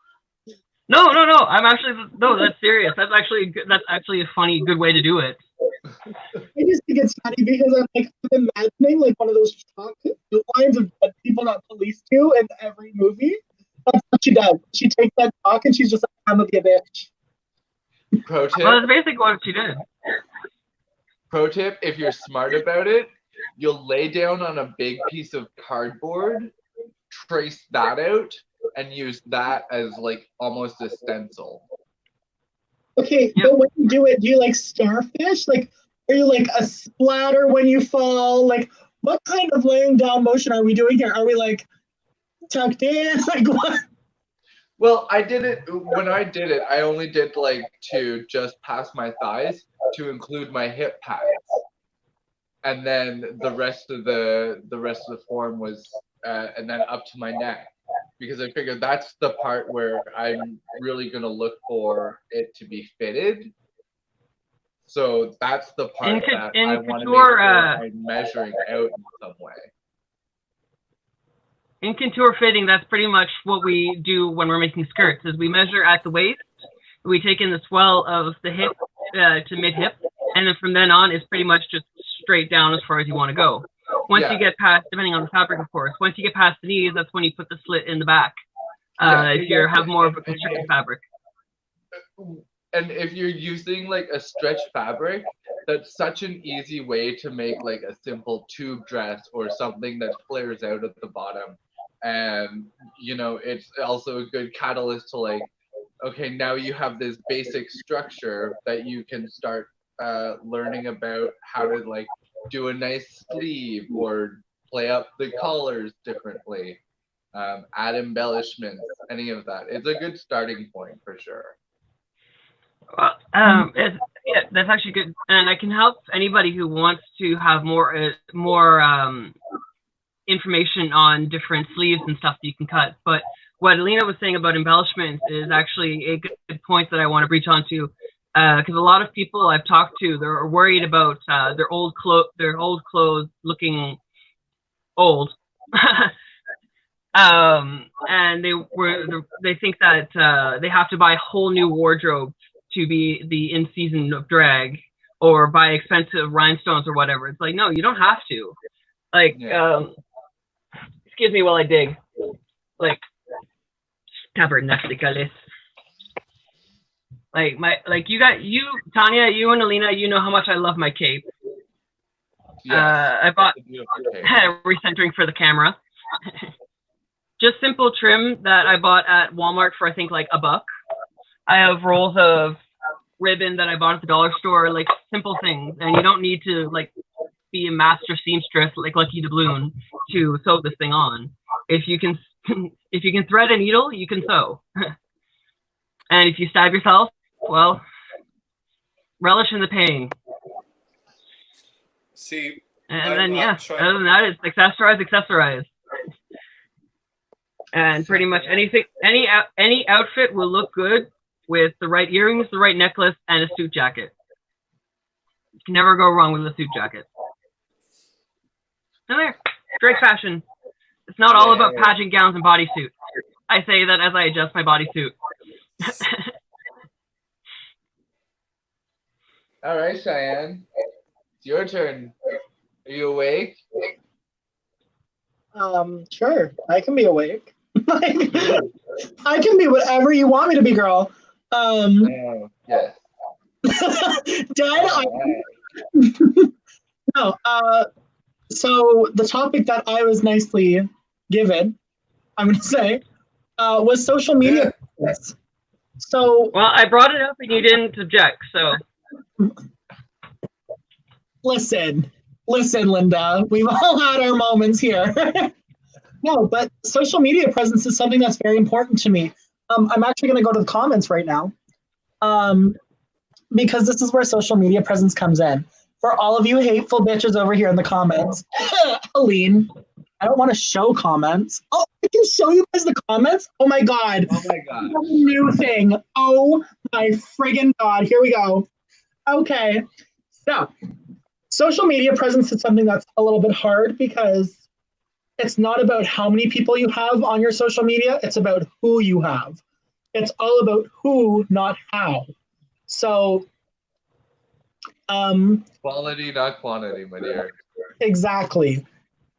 No. That's serious. That's actually a funny, good way to do it. I just think it's funny because I'm imagining like one of those chalk lines of what people not police do in every movie. That's what she does. She takes that chalk and she's just like, I'm gonna be a bitch. Pro tip. Well, that's basically what she did. Pro tip: if you're smart about it, you'll lay down on a big piece of cardboard, trace that out, and use that as like almost a stencil. Okay, Yep. but when you do it, do you like starfish? Like, are you like a splatter when you fall? Like, what kind of laying down motion are we doing here? Are we like tucked in? Like what? Well, I did it when I did it. I only did like to just past my thighs to include my hip pads, and then the rest of the form was, and then up to my neck, because I figured that's the part where I'm really gonna look for it to be fitted. So that's the part that I want to make sure I'm measuring out in some way. In contour fitting, that's pretty much what we do when we're making skirts. Is we measure at the waist, we take in the swell of the hip to mid hip, and then from then on, it's pretty much just straight down as far as you want to go. Once you get past, depending on the fabric, of course, once you get past the knees, that's when you put the slit in the back. If you have more of a constricted fabric. And if you're using like a stretch fabric, that's such an easy way to make like a simple tube dress or something that flares out at the bottom. And you know, it's also a good catalyst to like, okay, now you have this basic structure that you can start learning about how to like do a nice sleeve or play up the collars differently, add embellishments, any of that. It's a good starting point for sure. Yeah, that's actually good, and I can help anybody who wants to have more information on different sleeves and stuff that you can cut. But what Alina was saying about embellishments is actually a good point that I want to breach onto, because a lot of people I've talked to, they're worried about their old clothes looking old. And they think that they have to buy a whole new wardrobe to be the in season of drag, or buy expensive rhinestones or whatever. It's like, no, you don't have to. Like, excuse me while I dig. Like, tabernacles. Like Tanya, you and Alina, you know how much I love my cape. Yes. I bought recentering for the camera. Just simple trim that I bought at Walmart for I think like $1. I have rolls of ribbon that I bought at the dollar store, like simple things, and you don't need to like be a master seamstress like Lucky Doubloon to sew this thing on. If you can thread a needle, you can sew. And if you stab yourself, well, relish in the pain. See, and then other than that, it's accessorize. And pretty much any outfit will look good with the right earrings, the right necklace, and a suit jacket. You can never go wrong with a suit jacket. And there, great fashion. It's not all about pageant gowns and bodysuit. I say that as I adjust my bodysuit. All right, Cheyenne, it's your turn. Are you awake? Sure, I can be awake. I can be whatever you want me to be, girl. Yes. Dead. No. So the topic that I was nicely given, I'm going to say, was social media. So. Well, I brought it up and you didn't object, so. Listen, Linda. We've all had our moments here. No, but social media presence is something that's very important to me. I'm actually going to go to the comments right now. because this is where social media presence comes in. For all of you hateful bitches over here in the comments, Helene, I don't want to show comments. Oh, I can show you guys the comments? Oh my God. Oh my God. New thing. Oh my friggin' God. Here we go. Okay. So, social media presence is something that's a little bit hard because it's not about how many people you have on your social media, it's about who you have. It's all about who, not how. So, quality, not quantity, my dear. Exactly.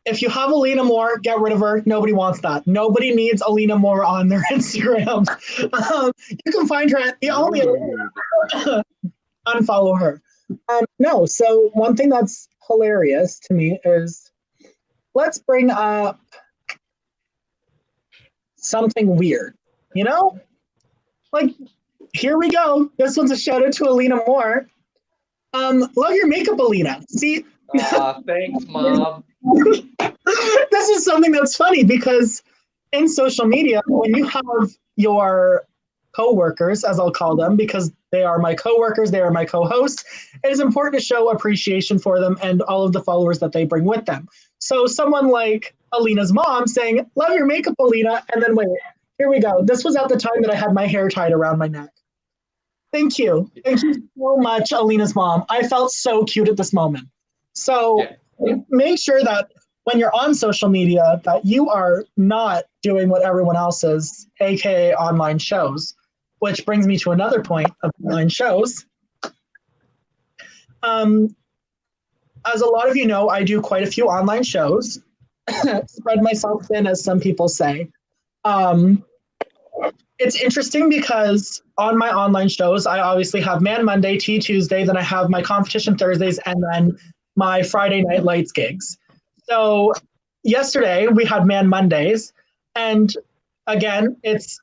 If you have Alina Moore, get rid of her. Nobody wants that. Nobody needs Alina Moore on their Instagram. You can find her at the only unfollow her. No, so one thing that's hilarious to me is let's bring up something weird. You know? Like, here we go. This one's a shout out to Alina Moore. Love your makeup, Alina. See? Thanks, Mom. This is something that's funny because in social media, when you have your co-workers, as I'll call them, because they are my co-workers, they are my co-hosts, it is important to show appreciation for them and all of the followers that they bring with them. So someone like Alina's mom saying, love your makeup, Alina, and then wait, here we go. This was at the time that I had my hair tied around my neck. Thank you. Thank you so much, Alina's mom. I felt so cute at this moment. So make sure that when you're on social media that you are not doing what everyone else is, aka online shows, which brings me to another point of online shows. As a lot of you know, I do quite a few online shows, spread myself thin, as some people say. It's interesting because on my online shows, I obviously have Man Monday, TeaTuesday, then I have my competition Thursdays, and then my Friday Night Lights gigs. So yesterday we had Man Mondays, and again, it's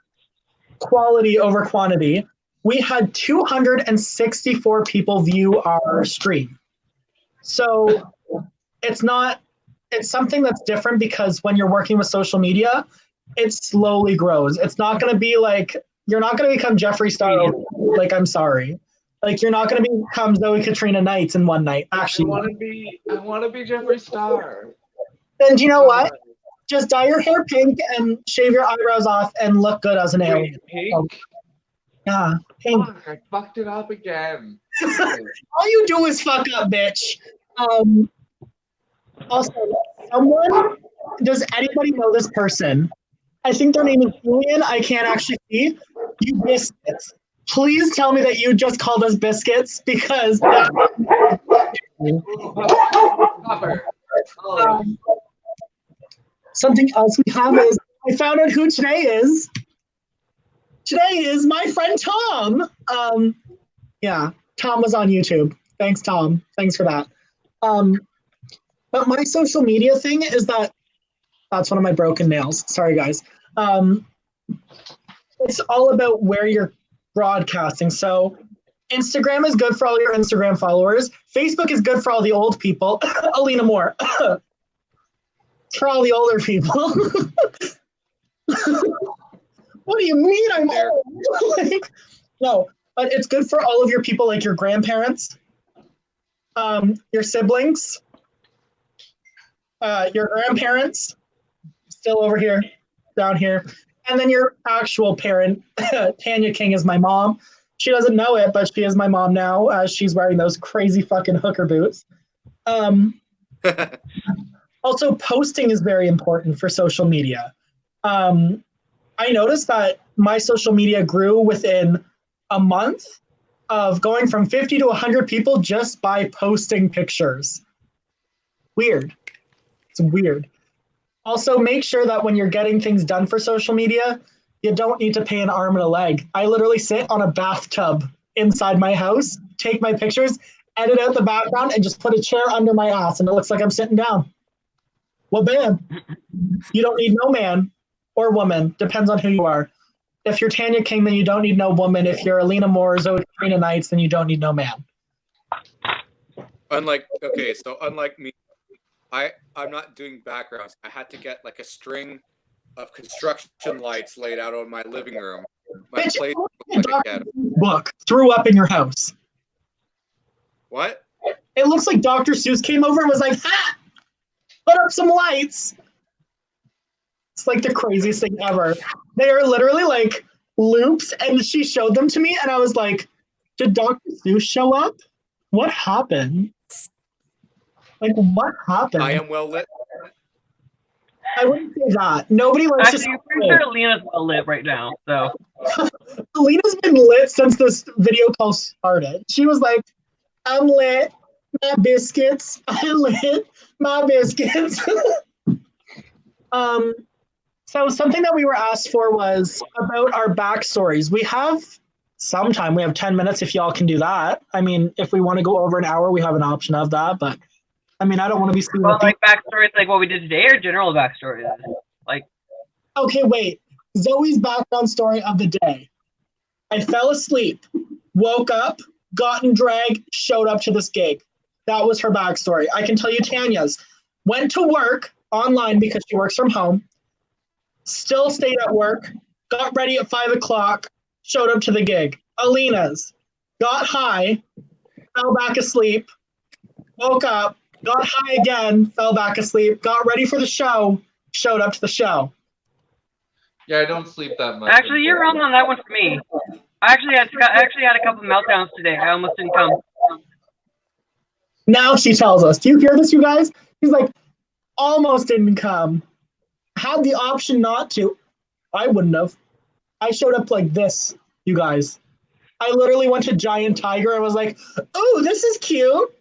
quality over quantity. We had 264 people view our stream. So it's something that's different because when you're working with social media, it slowly grows. It's not going to be like, you're not going to become Jeffree Star. Like, I'm sorry. Like, you're not going to become Zoe Katrina Knights in one night. Actually, I want to be Jeffree Star. Then do you know what? Just dye your hair pink and shave your eyebrows off and look good as an alien. Pink? Yeah, pink. Fuck, I fucked it up again. All you do is fuck up, bitch. Also, does anybody know this person? I think their name is Julian. I can't actually see. You biscuits. Please tell me that you just called us biscuits because something else we have is I found out who today is. Today is my friend Tom. Yeah, Tom was on YouTube. Thanks, Tom. Thanks for that. But my social media thing is that's one of my broken nails. Sorry, guys. It's all about where you're broadcasting. So Instagram is good for all your Instagram followers. Facebook is good for all the old people. Alina Moore. For all the older people. What do you mean I'm old? Like, no, but it's good for all of your people, like your grandparents, your siblings, your grandparents, still over here, down here, and then your actual parent. Tanya King is my mom. She doesn't know it, but she is my mom now, as she's wearing those crazy fucking hooker boots. Also, posting is very important for social media. I noticed that my social media grew within a month of going from 50 to 100 people just by posting pictures. Weird. It's weird. Also, make sure that when you're getting things done for social media, you don't need to pay an arm and a leg. I literally sit on a bathtub inside my house, take my pictures, edit out the background, and just put a chair under my ass, and it looks like I'm sitting down. Well, bam. You don't need no man or woman. Depends on who you are. If you're Tanya King, then you don't need no woman. If you're Alina Moore or Zoe Katrina Knights, then you don't need no man. Unlike me, I'm not doing backgrounds. I had to get like a string of construction lights laid out on my living room. My Bitch, place book threw up in your house. What? It looks like Dr. Seuss came over and was like, ha! Put up some lights. It's like the craziest thing ever. They are literally like loops, and she showed them to me, and I was like, did Dr. Seuss show up? What happened? Like, what happened? I am well lit. I wouldn't say that. Nobody likes to Actually, you're pretty sure Lena's well lit right now, so. Alina's been lit since this video call started. She was like, I'm lit, my biscuits. I'm lit, my biscuits. So something that we were asked for was about our backstories. We have some time. We have 10 minutes if y'all can do that. I mean, if we want to go over an hour, we have an option of that, but I mean, I don't want to be speaking. Well, like backstories like what we did today, or general backstories? Like, okay, wait. Zoe's background story of the day. I fell asleep, woke up, got in drag, showed up to this gig. That was her backstory. I can tell you Tanya's. Went to work online because she works from home, still stayed at work, got ready at 5 o'clock, showed up to the gig. Alina's got high, fell back asleep, woke up, got high again, fell back asleep, got ready for the show, showed up to the show. Yeah, I don't sleep that much. actually, you're wrong on that one for me. I actually had a couple meltdowns today. I almost didn't come. Now she tells us. Do you hear this, you guys? He's like, almost didn't come. Had the option not to. I wouldn't have. I showed up like this, you guys. I literally went to Giant Tiger and was like, oh, this is cute.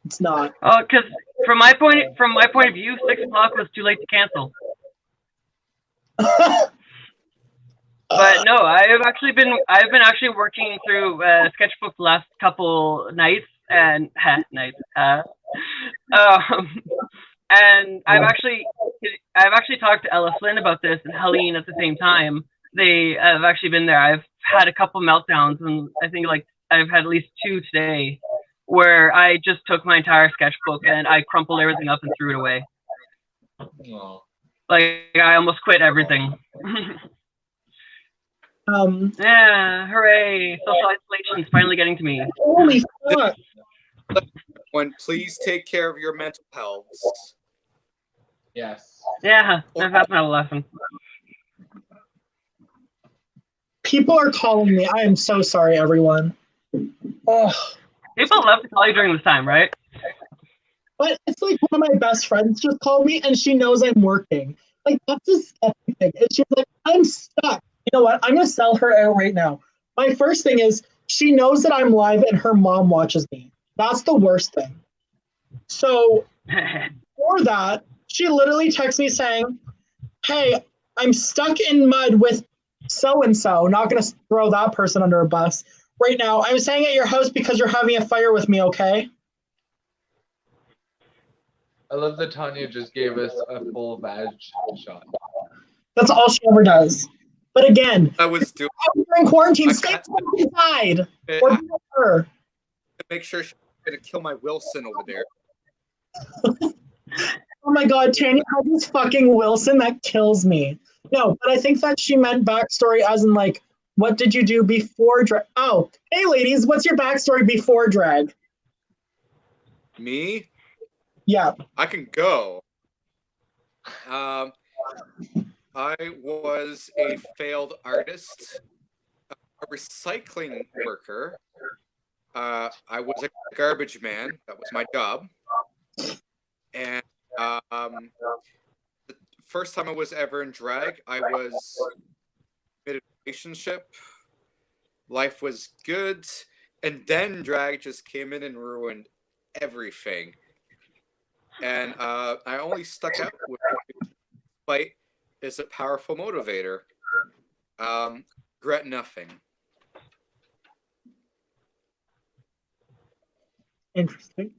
It's not. Oh, because from my point of view, 6 o'clock was too late to cancel. But no, I've been actually working through sketchbook the last couple nights and and I've actually talked to Ella Flynn about this and Helene at the same time. They have actually been there. I've had a couple meltdowns, and I think like I've had at least 2 today where I just took my entire sketchbook and I crumpled everything up and threw it away. Oh. Like I almost quit everything. Yeah, hooray! Social isolation is finally getting to me. Holy fuck. Please take care of your mental health. Yes. Yeah, that's not a lesson. People are calling me. I am so sorry, everyone. Oh. People love to call you during this time, right? But it's like one of my best friends just called me and she knows I'm working. Like, that's a sketchy thing. And she's like, I'm stuck. You know what? I'm going to sell her out right now. My first thing is she knows that I'm live and her mom watches me. That's the worst thing. So for that, she literally texts me saying, hey, I'm stuck in mud with so-and-so. Not going to throw that person under a bus. Right now, I'm staying at your house because you're having a fire with me, okay? I love that Tanya just gave us a full vag shot. That's all she ever does. But again, I was doing during quarantine, stay inside. Or be with her. to make sure she's gonna kill my Wilson over there. Oh my god, Tanya has this fucking Wilson that kills me. No, but I think that she meant backstory as in like, what did you do before drag? Oh, hey ladies, what's your backstory before drag? Me? Yeah. I can go. I was a failed artist, a recycling worker. I was a garbage man. That was my job. And the first time I was ever in drag, I was in a relationship. Life was good. And then drag just came in and ruined everything. And I only stuck out with it. Fight is a powerful motivator. Regret nothing. Interesting.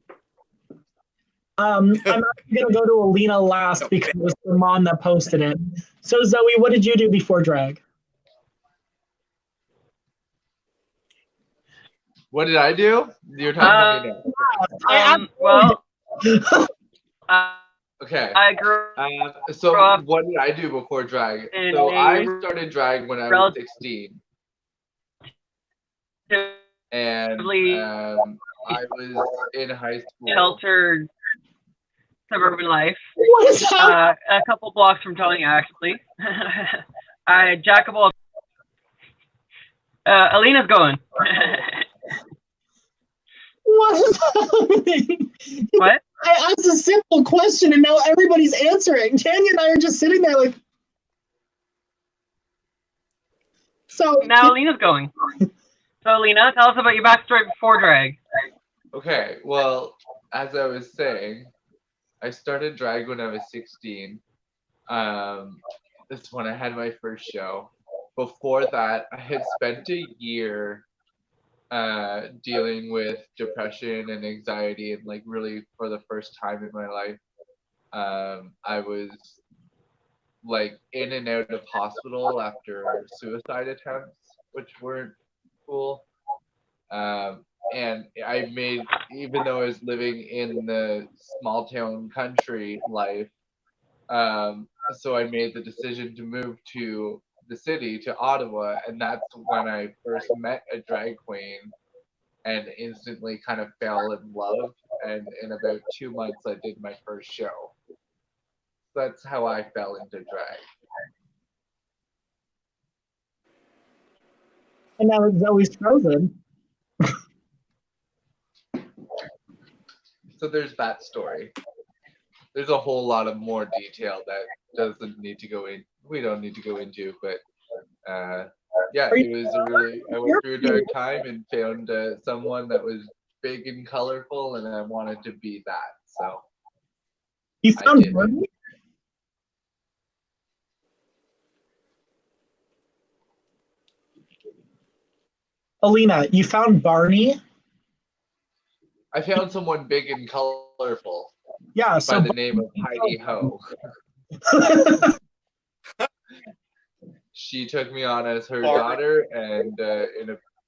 I'm actually gonna go to Alina last because it was her mom that posted it. So Zoe, what did you do before drag? What did I do? You're talking to me now. Well, Okay. I grew So up what did I do before drag? in So I a started drag when I was 16. And I was in high school. Sheltered suburban life. What is that? A couple blocks from Tony, actually. Jack of all. Alina's going. What is happening? What? I asked a simple question and now everybody's answering. Tanya and I are just sitting there like. So Now Alina's going. So Alina, tell us about your backstory before drag. Okay, well, as I was saying, I started drag when I was 16. That's when I had my first show. Before that, I had spent a year dealing with depression and anxiety, and like really for the first time in my life, I was like in and out of hospital after suicide attempts, which weren't cool. And I made, even though I was living in the small town country life, so I made the decision to move to the city, to Ottawa, and that's when I first met a drag queen and instantly kind of fell in love. And in about 2 months, I did my first show. That's how I fell into drag. and now Zoe's frozen. So there's that story. There's a whole lot of more detail that doesn't need to go in. We don't need to go into, but yeah, it was a really. I went through a dark time and found someone that was big and colorful, and I wanted to be that. So You found did. Barney? Alina, you found Barney? I found someone big and colorful Yeah, so by the name of Heidi Ho. She took me on as her daughter, and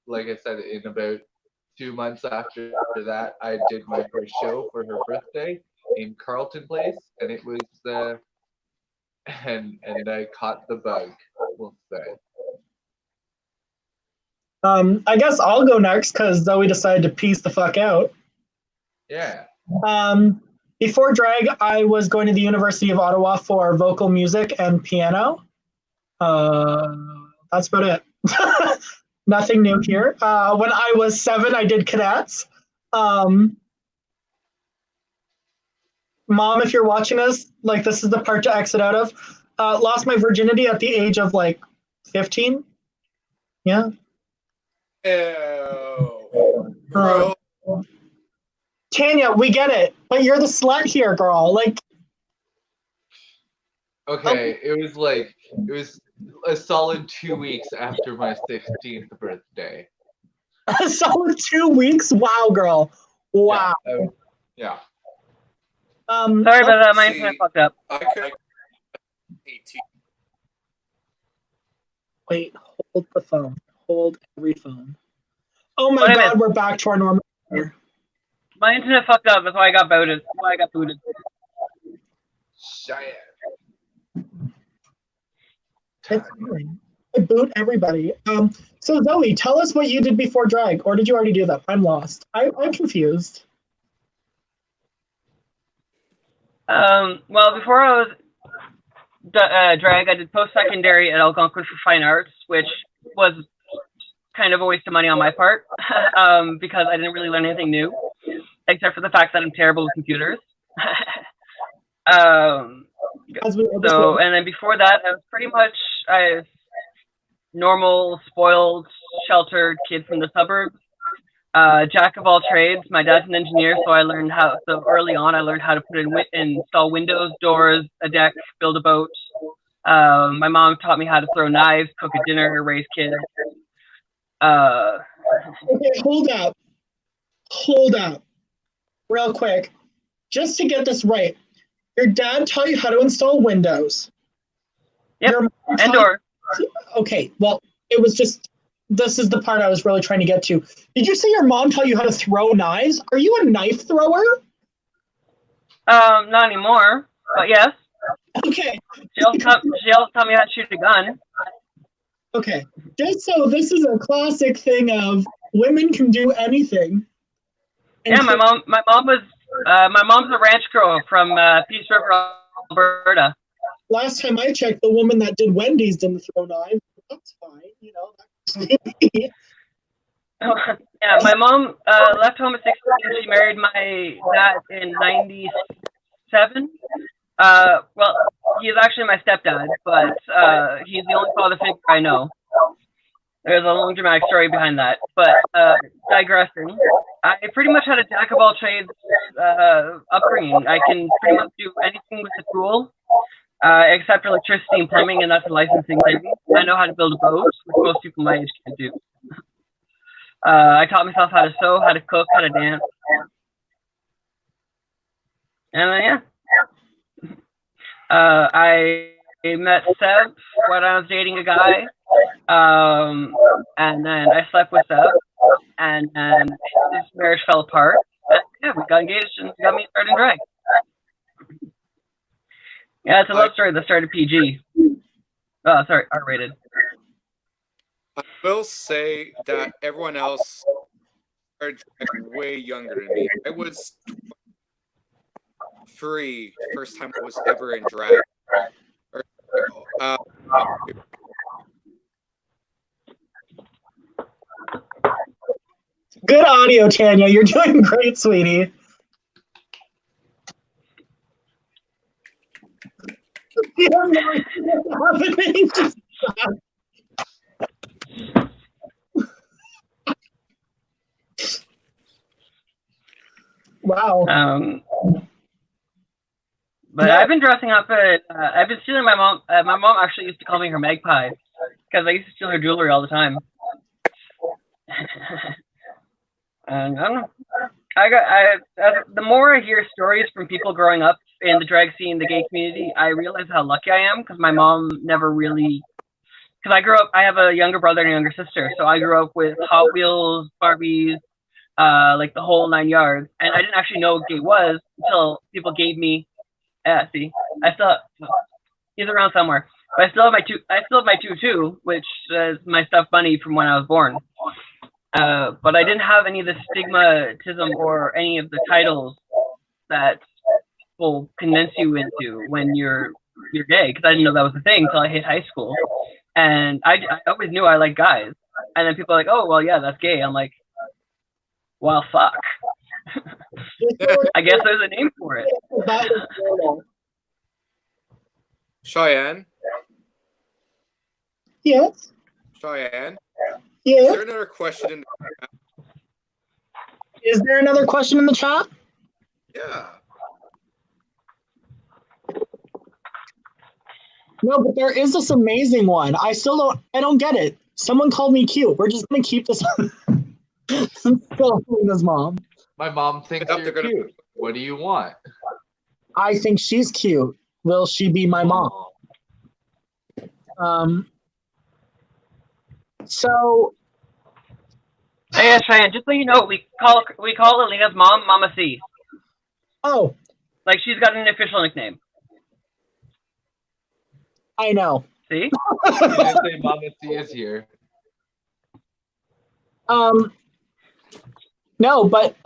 like I said, in about 2 months after that, I did my first show for her birthday in Carleton Place, and it was and I caught the bug, we'll say. I guess I'll go next because Zoe decided to piece the fuck out. Yeah. Before drag, I was going to the University of Ottawa for vocal music and piano. That's about it. Nothing new here. When I was 7, I did cadets. Mom, if you're watching this, like this is the part to exit out of. Lost my virginity at the age of like 15. Yeah. Bro. Tanya, we get it, but you're the slut here, girl. Like. Okay, it was a solid 2 weeks after my 16th birthday. A solid 2 weeks? Wow, girl. Wow. Yeah. Sorry about that. My internet fucked up. I could 18. Wait, hold the phone. Hold every phone. Oh my God, we're back to our normal. My internet fucked up. That's why I got booted. That's why I got booted. Shit. It's fine. I boot everybody. So Zoe, tell us what you did before drag, or did you already do that? I'm lost. I'm confused. Well, before I was drag, I did post-secondary at Algonquin for Fine Arts, which was kind of a waste of money on my part because I didn't really learn anything new, except for the fact that I'm terrible with computers. So, and then before that, I was pretty much a normal, spoiled, sheltered kid from the suburbs. Jack of all trades. My dad's an engineer, so I learned how. So early on, I learned how to put in install windows, doors, a deck, build a boat. My mom taught me how to throw knives, cook a dinner, raise kids. Okay, hold up, real quick, just to get this right. Your dad taught you how to install windows. Yep, and doors. Okay, well, it was just. This is the part I was really trying to get to. Did you say your mom taught you how to throw knives? Are you a knife thrower? Not anymore, but yes. Okay. She also taught me how to shoot a gun. Okay. Just so this is a classic thing of women can do anything. Yeah, my mom's a ranch girl from Peace River, Alberta. Last time I checked, the woman that did Wendy's didn't throw knives. That's fine, you know. Yeah, my mom left home at 16. She married my dad in 97. Well, he's actually my stepdad, but he's the only father figure I know. There's a long dramatic story behind that. But digressing, I pretty much had a jack of all trades upbringing. I can pretty much do anything with a tool, except electricity and plumbing, and that's a licensing thing. I know how to build a boat, which most people my age can't do. I taught myself how to sew, how to cook, how to dance. And yeah. I met Seb when I was dating a guy. And then I slept with Seb. And then his marriage fell apart. And yeah, we got engaged and got me started in drag. Yeah, it's a love story that started PG. Oh, sorry, R-rated. I will say that everyone else started way younger than me. I was 3 first time I was ever in drag. Good audio, Tanya. You're doing great, sweetie. You don't know what's happening. Wow. But I've been dressing up at, I've been stealing my mom actually used to call me her magpie because I used to steal her jewelry all the time. And I don't know. The more I hear stories from people growing up in the drag scene, the gay community, I realize how lucky I am because my mom never really, because I have a younger brother and a younger sister, so I grew up with Hot Wheels, Barbies, like the whole 9 yards, and I didn't actually know what gay was until people gave me. Yeah, see, he's around somewhere. But I still have my tutu, which is my stuffed bunny from when I was born. But I didn't have any of the stigmatism or any of the titles that people convince you into when you're gay, because I didn't know that was a thing until I hit high school. And I always knew I liked guys. And then people are like, oh, well, yeah, that's gay. I'm like, well, fuck. I guess there's a name for it. Cheyenne? Yes? Cheyenne? Yes? Is there another question in the chat? Is there another question in the chat? Yeah. No, but there is this amazing one. I don't get it. Someone called me cute. We're just going to keep this still his mom. My mom thinks you're cute. What do you want? I think she's cute. Will she be my mom? So. Hey, Cheyenne, just so you know, we call Alina's mom Mama C. Oh. Like she's got an official nickname. I know. See? You didn't say Mama C is here. No, but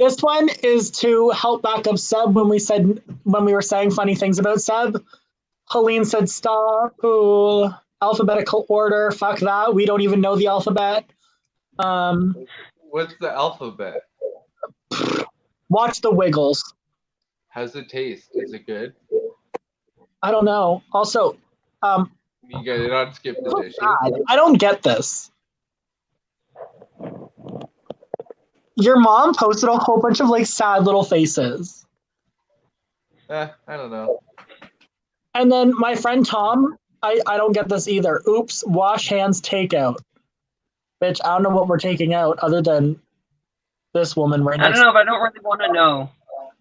this one is to help back up Seb when we were saying funny things about Seb. Helene said stop. Ooh, alphabetical order. Fuck that. We don't even know the alphabet. What's the alphabet? Watch the Wiggles. How's it taste? Is it good? I don't know. Also, you get it on Skip the Dish. I don't get this. Your mom posted a whole bunch of like sad little faces. I don't know. And then my friend Tom, I don't get this either. Oops, wash hands, takeout. Bitch, I don't know what we're taking out other than this woman right next. I don't know, but I don't really want to know.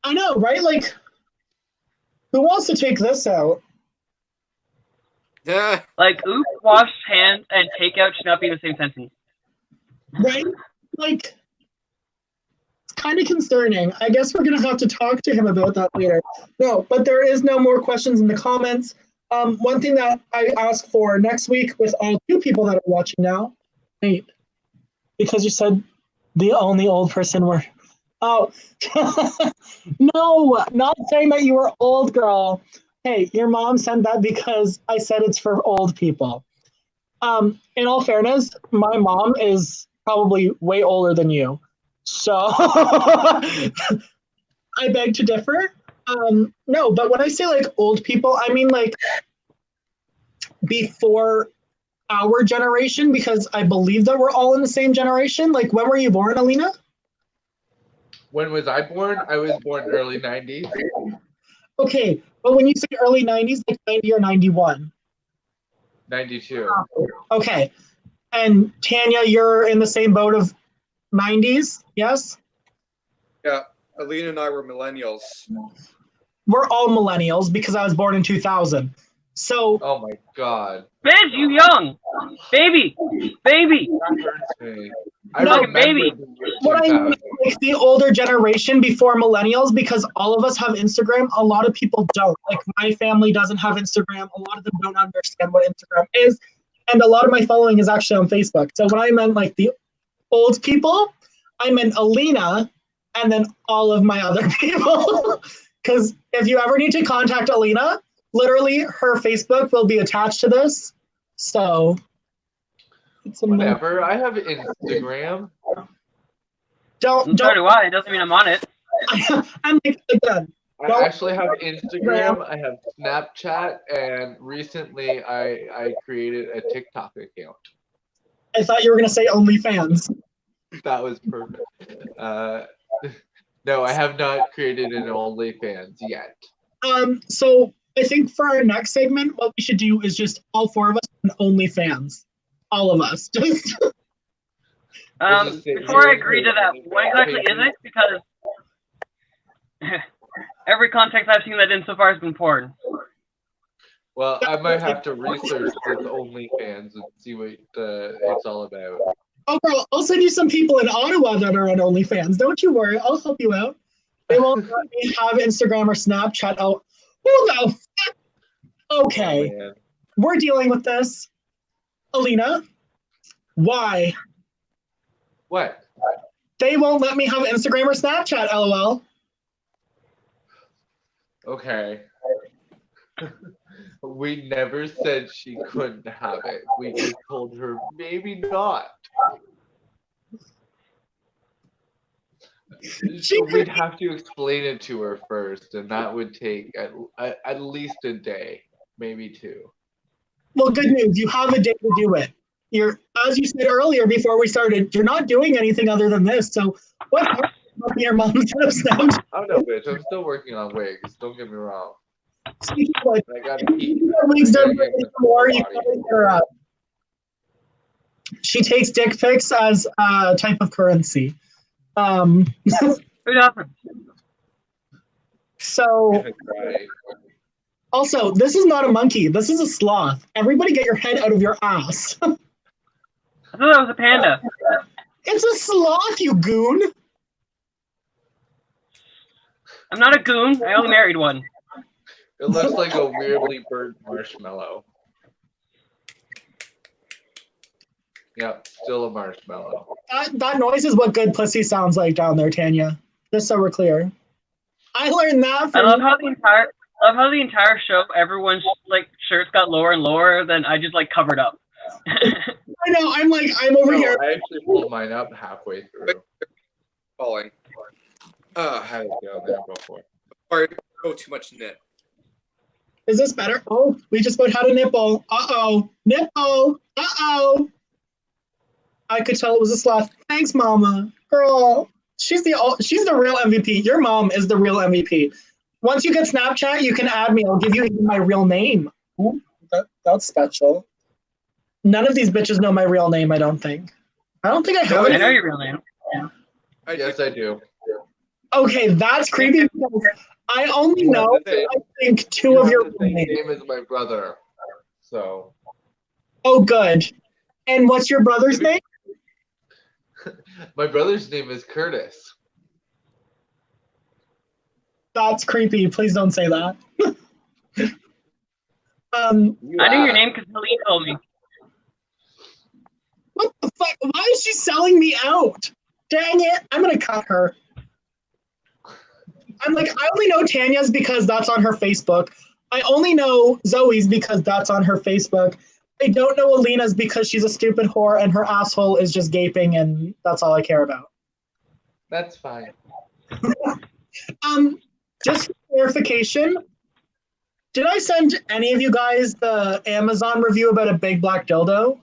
I know, right? Like, who wants to take this out? Yeah. Like, oops, wash hands and takeout should not be the same sentence. Right? Like, it's kind of concerning. I guess we're going to have to talk to him about that later. No, but there is no more questions in the comments. One thing that I ask for next week with all 2 people that are watching now, Nate, because you said the only old person Oh, no, not saying that you were old, girl. Hey, your mom sent that because I said it's for old people. In all fairness, my mom is probably way older than you. So I beg to differ. No, but when I say like old people, I mean like before our generation, because I believe that we're all in the same generation. Like, when were you born, Alina? When was I born? I was born early 90s. Okay, but when you say early 90s, like 90 or 91? 92. Okay. And Tanya, you're in the same boat of 90s, yes? Yeah, Alina and I were millennials. We're all millennials because I was born in 2000. So, Oh my god. Bitch, you young. Baby. That hurts me. I No, remember baby. the year what I mean 2000. is like the older generation before millennials, because all of us have Instagram, a lot of people don't. Like, my family doesn't have Instagram. A lot of them don't understand what Instagram is. And a lot of my following is actually on Facebook. So when I meant like the old people, I meant Alina and then all of my other people. Because if you ever need to contact Alina, literally her Facebook will be attached to this. So it's a Whatever. I have Instagram. don't So do I. It doesn't mean I'm on it. I'm like again. I actually have Instagram. I have Snapchat, and recently I created a TikTok account. I thought you were gonna say OnlyFans. That was perfect. No, I have not created an OnlyFans yet. So I think for our next segment, what we should do is just all four of us on OnlyFans. All of us. Just Before I agree to that, what exactly is it? Because every context I've seen that in so far has been porn. Well, I might have to research this OnlyFans and see what it's all about. Oh, girl, I'll send you some people in Ottawa that are on OnlyFans. Don't you worry, I'll help you out. They won't let me have Instagram or Snapchat. Oh, who the fuck? Okay, Oh, we're dealing with this. Alina, why? what? They won't let me have Instagram or Snapchat, lol. Okay. We never said she couldn't have it. We just told her maybe not. So we'd have to explain it to her first, and that would take at least a day, maybe two. Well, good news, you have a day to do it. You're, as you said earlier before we started, you're not doing anything other than this. So what's hard about your mom's Snapchat? Oh no, bitch! I'm still working on wigs. Don't get me wrong. Speaking of which, I gotta keep. wigs I gotta done get my more, you body. can hit her up. She takes dick pics as a type of currency. Who's awesome? So Right. also, this is not a monkey. This is a sloth. Everybody get your head out of your ass. I thought that was a panda. It's a sloth, you goon. I'm not a goon. I only married one. It looks like a weirdly burnt marshmallow. Yep, still a marshmallow. That noise is what good pussy sounds like down there, Tanya. Just so we're clear. I learned that I from love how the entire show, everyone's like shirts got lower and lower. Then I just like covered up. I know. I'm over No, here. I actually pulled mine up halfway through. Falling. I had it down there before. Or go too much knit. Is this better? Oh, we just about had a nipple. Uh-oh. Nipple. Uh-oh. I could tell it was a sloth. Thanks, mama. Girl. She's the real MVP. Your mom is the real MVP. Once you get Snapchat, you can add me. I'll give you my real name. Ooh, that's special. None of these bitches know my real name, I don't think. I don't think I have I it. know your real name. Yes, I do. Okay, that's creepy because I only know, I think, two You of have your the real same names. name as my brother. So Oh, good. And what's your brother's name? my brother's name is Curtis. That's creepy. Please don't say that. I knew your name because Helene told me. What the fuck? Why is she selling me out? Dang it. I'm going to cut her. I'm like, I only know Tanya's because that's on her Facebook. I only know Zoe's because that's on her Facebook. I don't know Alina's because she's a stupid whore and her asshole is just gaping, and that's all I care about. That's fine. Just for clarification, did I send any of you guys the Amazon review about a big black dildo?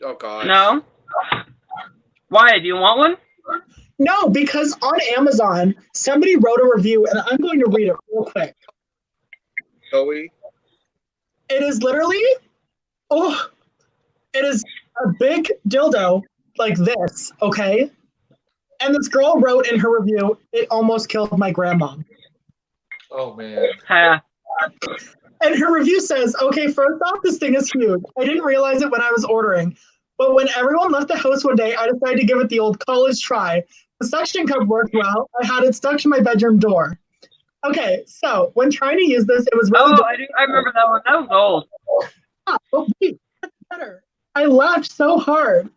Oh God. No. Why? Do you want one? No, because on Amazon, somebody wrote a review, and I'm going to read it real quick. Zoe. It is literally, it is a big dildo like this, okay? And this girl wrote in her review, it almost killed my grandma. Oh man. Ha. And her review says, okay, first off, this thing is huge. I didn't realize it when I was ordering. But when everyone left the house one day, I decided to give it the old college try. The suction cup worked well. I had it stuck to my bedroom door. Okay, so when trying to use this, it was really I remember that one. That was old. Oh, wait, that's better. I laughed so hard.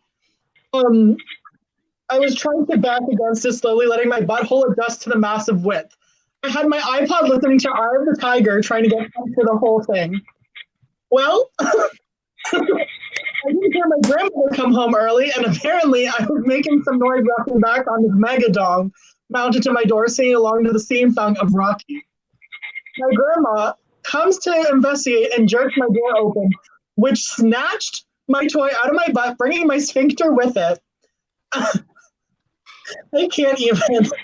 I was trying to back against it slowly, letting my butthole adjust to the massive width. I had my iPod listening to Eye of the Tiger, trying to get to the whole thing. Well, I didn't hear my grandmother come home early, and apparently I was making some noise rocking back on this mega dong mounted to my door, singing along to the theme song of Rocky. My grandma comes to investigate and jerks my door open, which snatched my toy out of my butt, bringing my sphincter with it. I can't even. Just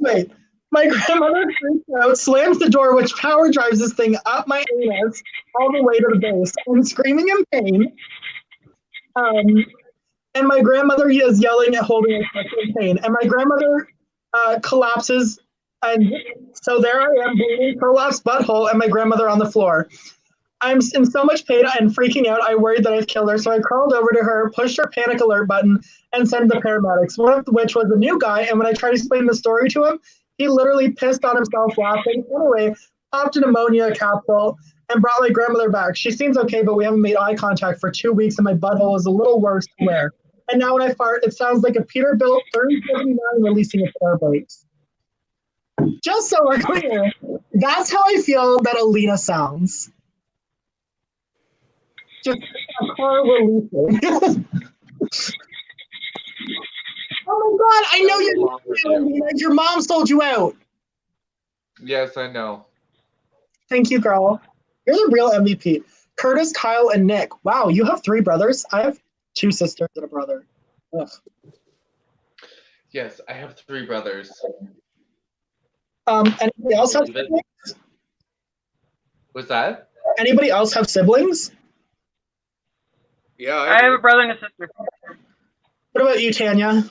wait. My grandmother freaks out, slams the door, which power drives this thing up my anus all the way to the base. I'm screaming in pain. And my grandmother is yelling and holding us in pain. And my grandmother collapses. And so there I am, bleeding, prolapsed butthole, and my grandmother on the floor. I'm in so much pain and freaking out, I worried that I'd killed her. So I crawled over to her, pushed her panic alert button, and sent the paramedics, one of which was a new guy. And when I tried to explain the story to him, he literally pissed on himself laughing. Anyway, popped an ammonia capsule and brought my grandmother back. She seems okay, but we haven't made eye contact for 2 weeks, and my butthole is a little worse to wear. And now when I fart, it sounds like a Peterbilt 3079 releasing its air brakes. Just so we're clear, that's how I feel that Alina sounds. Just a car releasing. Oh my God, I know you're Alina. Your mom sold you out. Yes, I know. Thank you, girl. You're the real MVP. Curtis, Kyle, and Nick. Wow, you have 3 brothers? I have 2 sisters and a brother. Ugh. Yes, I have 3 brothers. Anybody else have siblings? What's that? Anybody else have siblings? Yeah, I have a brother and a sister. What about you, Tanya?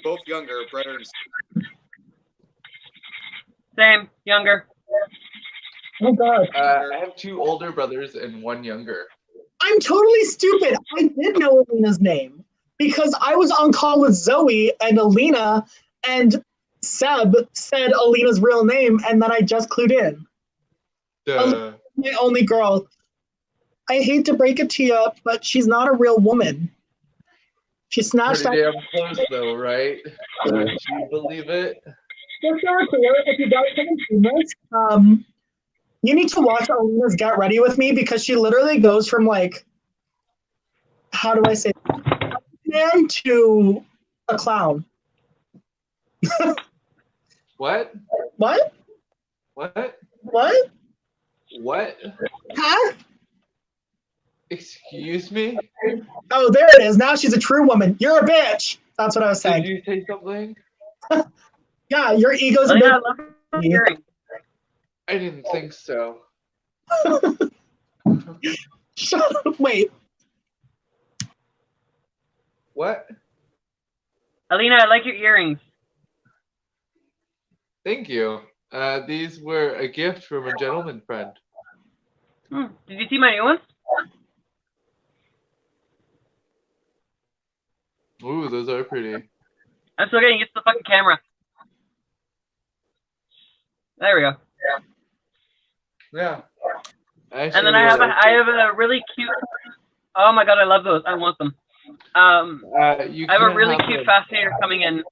Both younger, brother and sister. Same, younger. Oh God. I have 2 older brothers and 1 younger. I'm totally stupid. I did know Alina's name because I was on call with Zoe and Alina, and Seb said Alina's real name, and then I just clued in. Duh. My only girl. I hate to break it to you, but she's not a real woman. She snatched Pretty that. damn close though, right? Would you believe it? Just so we're clear, if you guys haven't seen this, you need to watch Alina's Get Ready With Me because she literally goes from like, how do I say, man to a clown. What? What? What? What? What? Huh? Excuse me? Oh, there it is. Now she's a true woman. You're a bitch. That's what I was saying. Did you say something? Yeah, your ego's a I bit. love hearing. I didn't think so. Shut up. Wait. What? Alina, I like your earrings. Thank you. These were a gift from a gentleman friend. Did you see my new ones? Ooh, those are pretty. I'm still getting used to the fucking camera. There we go. Yeah. And then I have a really cute. Oh my God, I love those. I want them. I have a really cute fascinator coming in.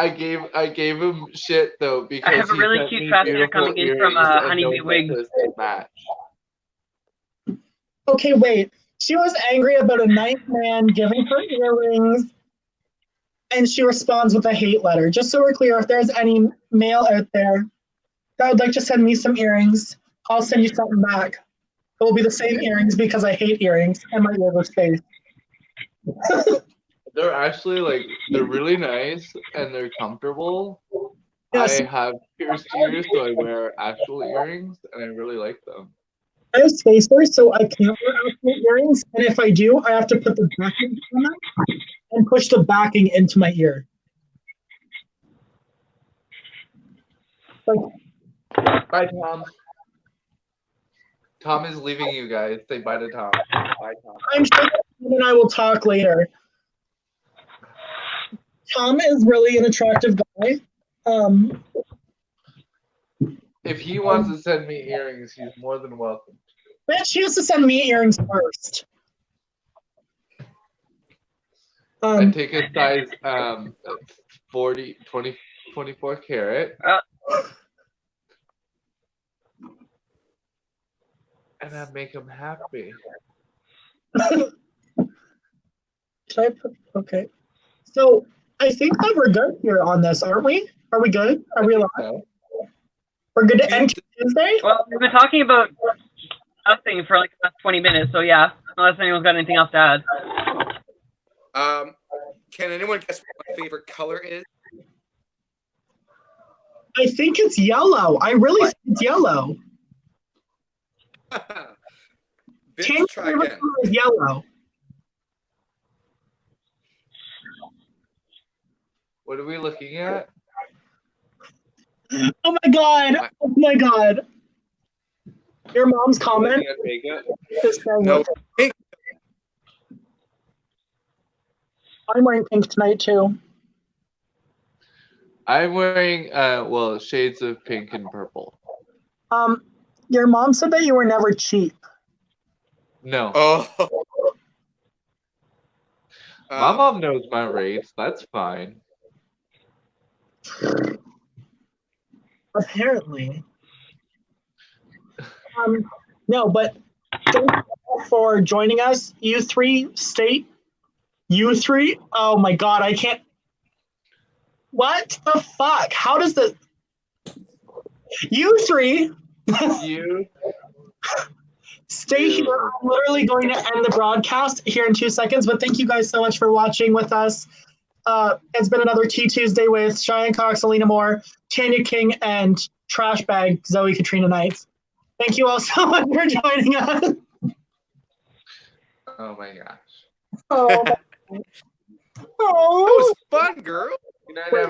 I gave him shit though because I have a he really sent cute me transfer beautiful coming in from earrings and Honeybee no Wigs. necklace to match. Okay, wait. She was angry about a nice man giving her earrings, and she responds with a hate letter. Just so we're clear, if there's any male out there that would like to send me some earrings, I'll send you something back. It will be the same earrings because I hate earrings and my ears are spaced. They're actually like they're really nice and they're comfortable. Yes, I have pierced ears, so I wear actual earrings, and I really like them. I have spacers, so I can't wear actual earrings. And if I do, I have to put the backing on them and push the backing into my ear. Like, Bye, Tom. Tom is leaving you guys. Say bye to Tom. Bye, Tom. I'm sure that Tom and I will talk later. Tom is really an attractive guy. If he wants to send me earrings, he's more than welcome. Bitch, she has to send me earrings first. I take a size 40, 20, 24 karat. And I make him happy. Should I put, okay. So I think that we're good here on this, aren't we? Are we good? Are we alive? So, We're good to end Tuesday? Well, we've been talking about nothing for like the last 20 minutes, so yeah, unless anyone's got anything else to add. Can anyone guess what my favorite color is? I think it's yellow. I really think it's yellow. Bitch, try again. Is yellow. what are we looking at? Oh my god. Oh my god. Your mom's comment Looking at makeup? is saying No, pink. I'm wearing pink tonight too. I'm wearing well, shades of pink and purple. Your mom said that you were never cheap. No. Oh. My mom knows my rates. That's fine. Apparently. No, but thank you for joining us. You three, state. You three? Oh my god, I can't. What the fuck? How does the. You three. You. Stay here. I'm literally going to end the broadcast here in 2 seconds, but thank you guys so much for watching with us. It's been another TeaTuesday with Cheyenne Cox, Alina Moore, Tanya King, and Trash Bag Zoe Katrina Knights. Thank you all so much for joining us. Oh my gosh. Oh. That was fun, girl. Good night, everyone.